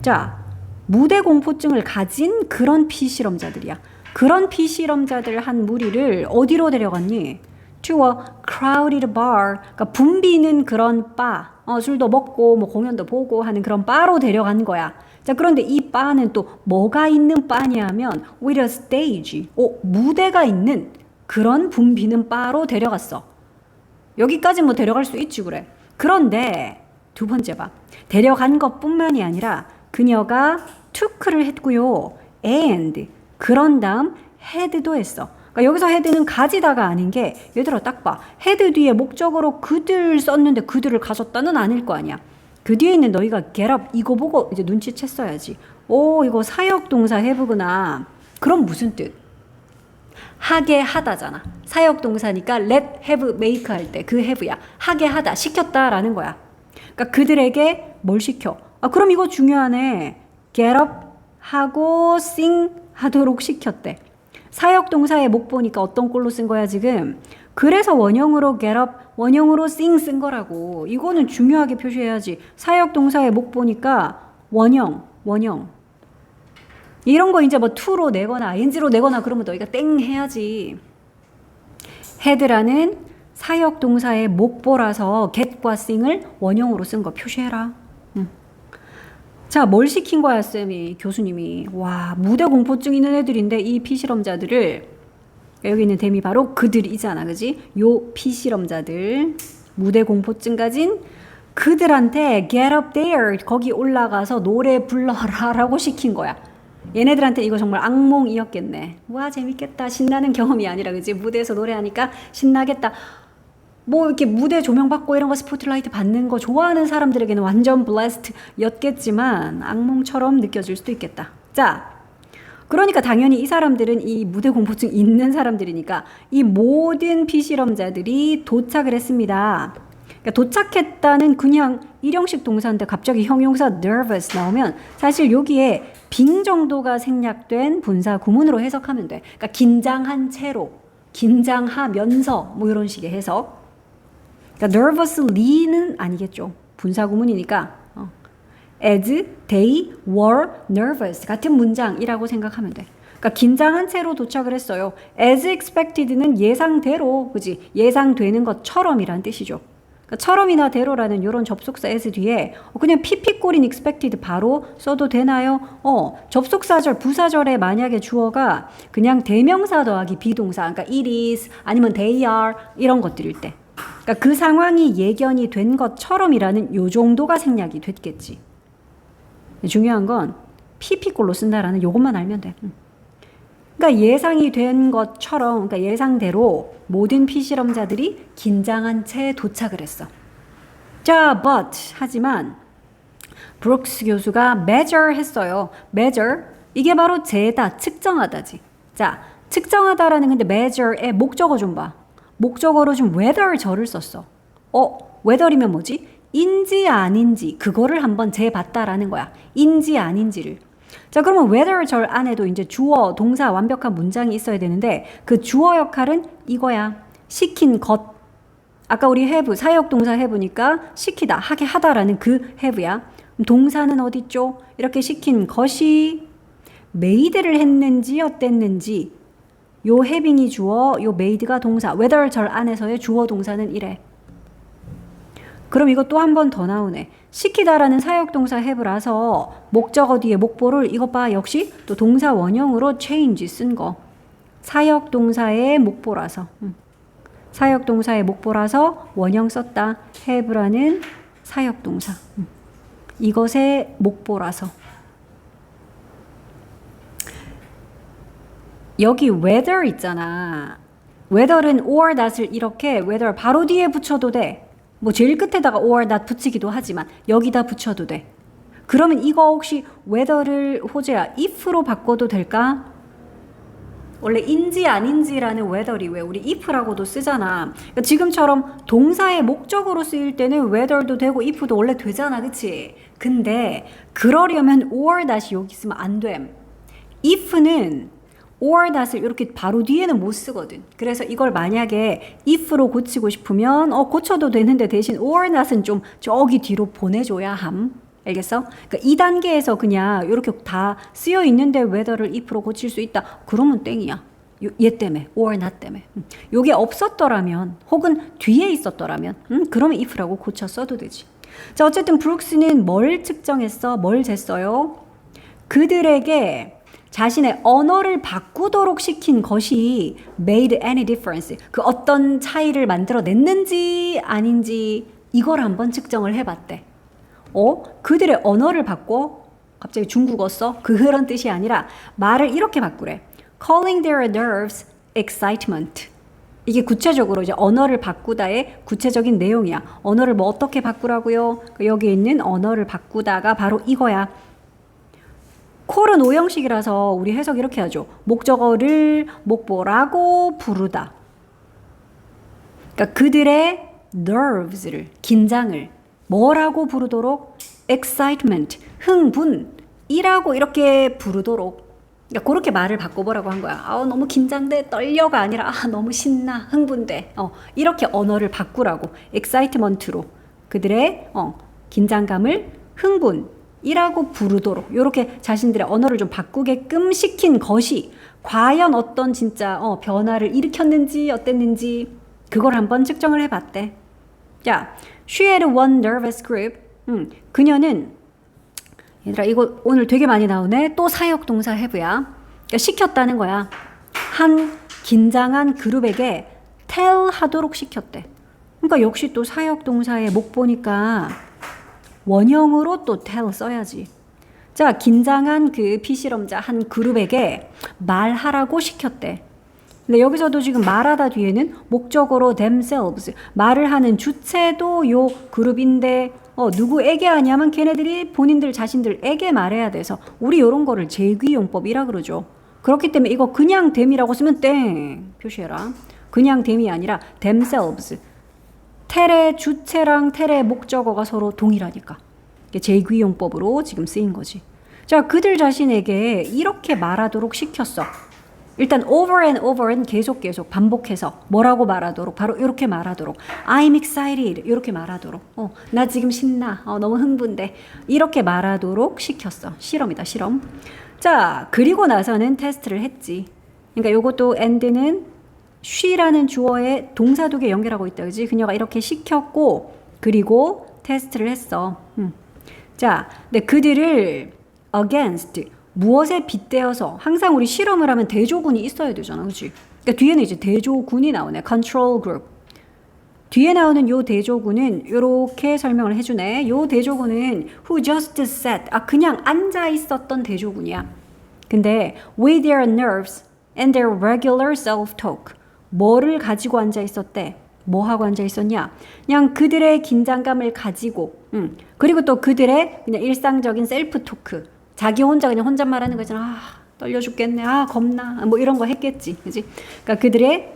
자, 무대 공포증을 가진 그런 피실험자들이야. 그런 피실험자들 한 무리를 어디로 데려갔니? To a crowded bar. 그러니까 붐비는 그런 바. 술도 먹고 뭐 공연도 보고 하는 그런 바로 데려간 거야. 자, 그런데 이 바는 또 뭐가 있는 바냐면 with a stage. 무대가 있는 그런 붐비는 바로 데려갔어. 여기까지 뭐 데려갈 수 있지 그래. 그런데 두 번째 봐. 데려간 것뿐만이 아니라 그녀가 took를 했고요. and 그런 다음 had도 했어. 그러니까 여기서 had는 가지다가 아닌 게 얘들아 딱 봐. had 뒤에 목적어로 그들 썼는데 그들을 가졌다는 아닐 거 아니야. 그 뒤에 있는 너희가 get up 이거 보고 이제 눈치챘어야지. 이거 사역동사 have구나. 그럼 무슨 뜻? 하게 하다잖아. 사역동사니까 let, have, make 할 때 그 have야. 하게 하다, 시켰다라는 거야. 그러니까 그들에게 뭘 시켜? 그럼 이거 중요하네. get up 하고 sing 하도록 시켰대. 사역동사의 목 보니까 어떤 꼴로 쓴 거야 지금? 그래서 원형으로 get up, 원형으로 sing 쓴 거라고. 이거는 중요하게 표시해야지. 사역동사의 목 보니까 원형. 이런 거 이제 뭐 to로 내거나 ing로 내거나 그러면 너희가 땡 해야지. had라는 사역동사의 목보라서 get과 sing을 원형으로 쓴 거 표시해라. 자, 뭘 시킨 거야 쌤이, 교수님이. 와, 무대 공포증 있는 애들인데 이 피실험자들을, 여기 있는 댐이 바로 그들이잖아, 그지? 요 피실험자들, 무대 공포증 가진 그들한테 get up there, 거기 올라가서 노래 불러라 라고 시킨 거야. 얘네들한테 이거 정말 악몽이었겠네. 와, 재밌겠다. 신나는 경험이 아니라, 그지? 무대에서 노래하니까 신나겠다. 뭐 이렇게 무대 조명 받고 이런 거 스포트라이트 받는 거 좋아하는 사람들에게는 완전 블레스트였겠지만 악몽처럼 느껴질 수도 있겠다. 자, 그러니까 당연히 이 사람들은 이 무대 공포증 있는 사람들이니까 이 모든 피실험자들이 도착을 했습니다. 그러니까 도착했다는 그냥 일형식 동사인데 갑자기 형용사 nervous 나오면 사실 여기에 빙 정도가 생략된 분사 구문으로 해석하면 돼. 그러니까 긴장한 채로, 긴장하면서 뭐 이런 식의 해석. 그러니까 nervously는 아니겠죠. 분사 구문이니까 as they were nervous 같은 문장이라고 생각하면 돼. 그러니까 긴장한 채로 도착을 했어요. as expected는 예상대로, 그지? 예상되는 것처럼이란 뜻이죠. 그러니까 처럼이나 대로라는 이런 접속사 as 뒤에 그냥 pp꼴인 expected 바로 써도 되나요? 접속사절, 부사절에 만약에 주어가 그냥 대명사 더하기 비동사, 그러니까 it is 아니면 they are 이런 것들일 때. 그러니까 그 상황이 예견이 된 것처럼이라는 요 정도가 생략이 됐겠지. 중요한 건 pp꼴로 쓴다라는 요것만 알면 돼. 그러니까 예상이 된 것처럼, 그러니까 예상대로 모든 피실험자들이 긴장한 채 도착을 했어. 자, but 하지만 브룩스 교수가 measure 했어요. measure 이게 바로 재다, 측정하다지. 자, 측정하다라는 근데 measure의 목적어 좀 봐. 목적어로 좀 whether 절을 썼어. whether이면 뭐지? 인지 아닌지 그거를 한번 재봤다라는 거야. 인지 아닌지를. 자, 그러면 whether 절 안에도 이제 주어, 동사 완벽한 문장이 있어야 되는데 그 주어 역할은 이거야. 시킨 것. 아까 우리 have, 사역동사 have니까 시키다, 하게 하다라는 그 have야. 동사는 어디 있죠? 이렇게 시킨 것이 made를 했는지 어땠는지 요 having이 주어, 요 made가 동사. whether 절 안에서의 주어 동사는 이래. 그럼 이거 또 한 번 더 나오네. 시키다라는 사역동사 have라서 목적어 뒤에 목보를 이것 봐. 역시 또 동사 원형으로 change 쓴 거. 사역동사의 목보라서. 사역동사의 목보라서 원형 썼다. have라는 사역동사. 이것의 목보라서. 여기 whether 있잖아. whether은 or that을 이렇게 whether 바로 뒤에 붙여도 돼. 뭐 제일 끝에다가 or that 붙이기도 하지만 여기다 붙여도 돼. 그러면 이거 혹시 whether를 호재야 if로 바꿔도 될까? 원래 인지 아닌지라는 whether이 왜 우리 if라고도 쓰잖아. 그러니까 지금처럼 동사의 목적으로 쓰일 때는 whether도 되고 if도 원래 되잖아. 그치? 근데 그러려면 or 다시 여기 있으면 안 됨. if는 or that을 이렇게 바로 뒤에는 못 쓰거든. 그래서 이걸 만약에 if로 고치고 싶으면 고쳐도 되는데 대신 or that은 좀 저기 뒤로 보내줘야 함. 알겠어? 그러니까 2단계에서 그냥 이렇게 다 쓰여 있는데 whether를 if로 고칠 수 있다. 그러면 땡이야. 얘 때문에 or not 때문에. 요게 없었더라면 혹은 뒤에 있었더라면 그러면 if라고 고쳐 써도 되지. 자, 어쨌든 브룩스는 뭘 측정했어? 뭘 쟀어요? 그들에게 자신의 언어를 바꾸도록 시킨 것이 made any difference. 그 어떤 차이를 만들어냈는지 아닌지 이걸 한번 측정을 해봤대. 그들의 언어를 바꿔? 갑자기 중국어 써? 그런 뜻이 아니라 말을 이렇게 바꾸래. Calling their nerves excitement. 이게 구체적으로 이제 언어를 바꾸다의 구체적인 내용이야. 언어를 뭐 어떻게 바꾸라고요? 여기 있는 언어를 바꾸다가 바로 이거야. 콜은 오형식이라서 우리 해석 이렇게 하죠. 목적어를 목보라고 부르다. 그러니까 그들의 nerves를, 긴장을 뭐라고 부르도록? excitement, 흥분이라고 이렇게 부르도록. 그러니까 그렇게 말을 바꿔보라고 한 거야. 너무 긴장돼, 떨려가 아니라 너무 신나, 흥분돼. 이렇게 언어를 바꾸라고. excitement로 그들의 긴장감을 흥분이라고 부르도록 이렇게 자신들의 언어를 좀 바꾸게끔 시킨 것이 과연 어떤 진짜 변화를 일으켰는지 어땠는지 그걸 한번 측정을 해봤대. 자, she had one nervous group. 그녀는 얘들아 이거 오늘 되게 많이 나오네. 또 사역동사 have야. 그러니까 시켰다는 거야. 한 긴장한 그룹에게 tell 하도록 시켰대. 그러니까 역시 또 사역동사의 목 보니까 원형으로 또 tell 써야지. 자, 긴장한 그 피실험자 한 그룹에게 말하라고 시켰대. 근데 여기서도 지금 말하다 뒤에는 목적어로 themselves, 말을 하는 주체도 요 그룹인데 누구에게 하냐면 걔네들이 본인들 자신들에게 말해야 돼서 우리 요런 거를 재귀용법이라 그러죠. 그렇기 때문에 이거 그냥 them이라고 쓰면 땡 표시해라. 그냥 them이 아니라 themselves. 텔의 주체랑 텔의 목적어가 서로 동일하니까. 이게 재귀용법으로 지금 쓰인 거지. 자, 그들 자신에게 이렇게 말하도록 시켰어. 일단 over and over는 계속 반복해서 뭐라고 말하도록 바로 이렇게 말하도록 I'm excited 이렇게 말하도록 나 지금 신나 너무 흥분돼 이렇게 말하도록 시켰어. 실험이다 실험. 자, 그리고 나서는 테스트를 했지. 그러니까 요것도 and는 she라는 주어에 동사 두 개 연결하고 있다 그지? 그녀가 이렇게 시켰고 그리고 테스트를 했어. 자, 근데 그들을 against 무엇에 빗대어서 항상 우리 실험을 하면 대조군이 있어야 되잖아. 그치? 그러니까 뒤에는 이제 대조군이 나오네. control group. 뒤에 나오는 요 대조군은 이렇게 설명을 해주네. 요 대조군은 who just sat. 그냥 앉아 있었던 대조군이야. 근데 with their nerves and their regular self-talk. 뭐를 가지고 앉아 있었대? 뭐 하고 앉아 있었냐? 그냥 그들의 긴장감을 가지고, 그리고 또 그들의 그냥 일상적인 셀프 토크. 자기 혼자 그냥 혼잣말 하는 거잖아. 떨려 죽겠네. 겁나. 뭐 이런 거 했겠지. 그지? 그러니까 그들의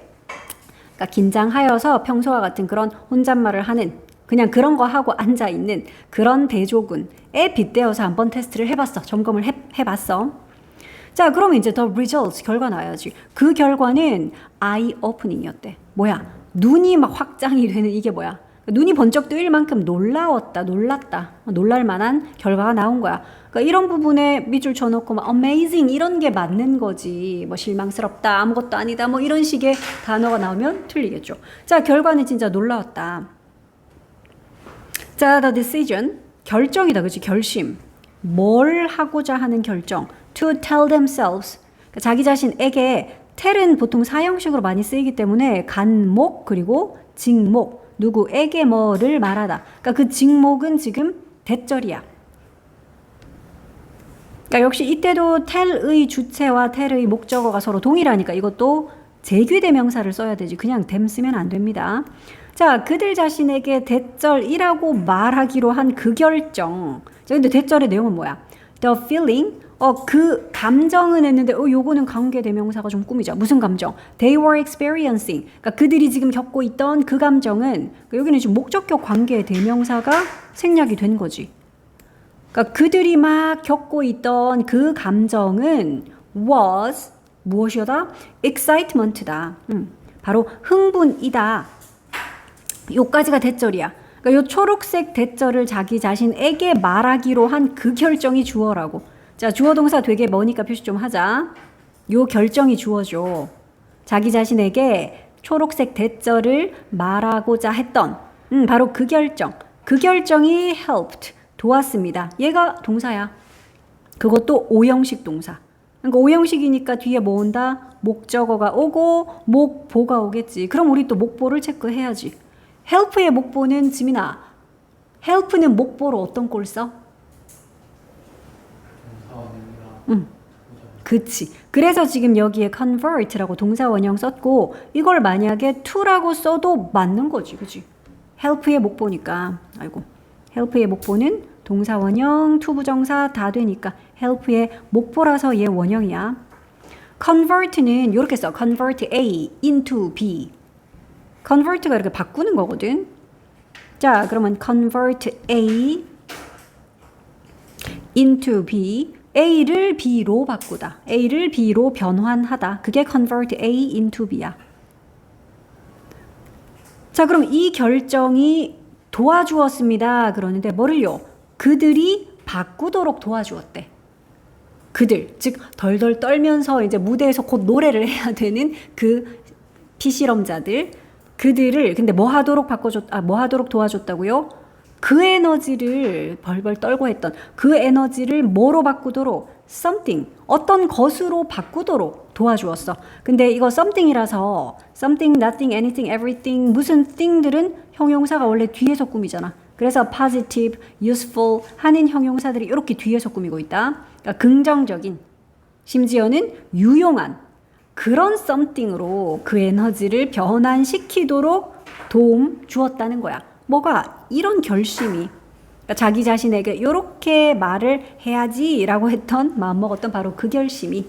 그러니까 긴장하여서 평소와 같은 그런 혼잣말을 하는 그냥 그런 거 하고 앉아 있는 그런 대조군에 빗대어서 한번 테스트를 해봤어. 점검을 해봤어. 자, 그러면 이제 the results 결과 나와야지. 그 결과는 eye opening이었대. 뭐야? 눈이 막 확장이 되는 이게 뭐야? 눈이 번쩍 뜨일 만큼 놀랐다. 놀랄 만한 결과가 나온 거야. 그러니까 이런 부분에 밑줄 쳐놓고 막 amazing 이런 게 맞는 거지. 뭐 실망스럽다, 아무것도 아니다, 뭐 이런 식의 단어가 나오면 틀리겠죠. 자, 결과는 진짜 놀라웠다. 자, the decision 결정이다, 그렇지? 결심. 뭘 하고자 하는 결정. To tell themselves. 그러니까 자기 자신에게 tell은 보통 사형식으로 많이 쓰이기 때문에 간목 그리고 직목. 누구에게 뭐를 말하다. 그러니까 그 직목은 지금 대절이야. 그러니까 역시 이때도 tell의 주체와 tell의 목적어가 서로 동일하니까 이것도 재규대명사를 써야 되지. 그냥 them 쓰면 안 됩니다. 자, 그들 자신에게 대절이라고 말하기로 한 그 결정. 자, 근데 대절의 내용은 뭐야? The feeling 그 감정은 했는데 요거는 관계대명사가 좀 꾸미죠. 무슨 감정? They were experiencing. 그러니까 그들이 지금 겪고 있던 그 감정은 그러니까 여기는 지금 목적격 관계대명사가 생략이 된 거지. 그러니까 그들이 막 겪고 있던 그 감정은 was 무엇이다? excitement다. 바로 흥분이다. 요까지가 대절이야. 그러니까 요 초록색 대절을 자기 자신에게 말하기로 한 그 결정이 주어라고. 자, 주어 동사 되게 머니까 표시 좀 하자. 요 결정이 주어죠. 자기 자신에게 초록색 대절을 말하고자 했던 바로 그 결정. 그 결정이 helped. 도왔습니다. 얘가 동사야. 그것도 오형식 동사. 그러니까 오형식이니까 뒤에 뭐 온다? 목적어가 오고 목보가 오겠지. 그럼 우리 또 목보를 체크해야지. help의 목보는 지민아. help는 목보로 어떤 꼴 써? 그치. 그래서 지금 여기에 convert라고 동사 원형 썼고 이걸 만약에 to라고 써도 맞는 거지. 그치? help의 목보니까. 아이고. help의 목보는 동사 원형, to 부정사 다 되니까 help의 목보라서 얘 원형이야. convert는 이렇게 써. convert A into B. convert가 이렇게 바꾸는 거거든. 자, 그러면 convert A into B. A를 B로 바꾸다. A를 B로 변환하다. 그게 convert A into B야. 자, 그럼 이 결정이 도와주었습니다. 그러는데 뭐를요? 그들이 바꾸도록 도와주었대. 그들, 즉 덜덜 떨면서 이제 무대에서 곧 노래를 해야 되는 그 피실험자들, 그들을 근데 뭐 하도록 뭐 하도록 도와줬다고요? 그 에너지를 벌벌 떨고 했던 그 에너지를 뭐로 바꾸도록? something, 어떤 것으로 바꾸도록 도와주었어. 근데 이거 something이라서 something, nothing, anything, everything 무슨 thing들은 형용사가 원래 뒤에서 꾸미잖아. 그래서 positive, useful 하는 형용사들이 이렇게 뒤에서 꾸미고 있다. 그러니까 긍정적인, 심지어는 유용한 그런 something으로 그 에너지를 변환시키도록 도움 주었다는 거야. 뭐가? 이런 결심이 그러니까 자기 자신에게 이렇게 말을 해야지 라고 했던 마음먹었던 바로 그 결심이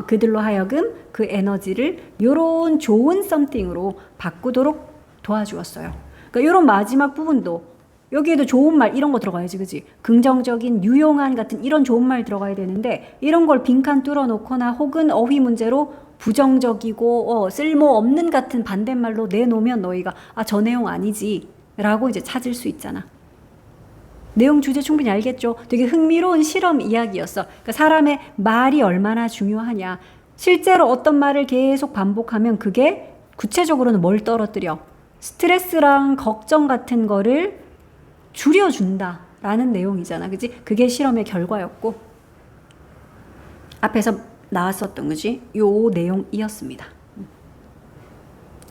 그들로 하여금 그 에너지를 이런 좋은 something으로 바꾸도록 도와주었어요. 그러니까 이런 마지막 부분도 여기에도 좋은 말 이런 거 들어가야지, 그지? 긍정적인, 유용한 같은 이런 좋은 말 들어가야 되는데 이런 걸 빈칸 뚫어놓거나 혹은 어휘 문제로 부정적이고 쓸모없는 같은 반대말로 내놓으면 너희가 저 내용 아니지 라고 이제 찾을 수 있잖아. 내용 주제 충분히 알겠죠? 되게 흥미로운 실험 이야기였어. 그러니까 사람의 말이 얼마나 중요하냐. 실제로 어떤 말을 계속 반복하면 그게 구체적으로는 뭘 떨어뜨려? 스트레스랑 걱정 같은 거를 줄여준다라는 내용이잖아. 그지? 그게 실험의 결과였고 앞에서 나왔었던 거지. 요 내용이었습니다.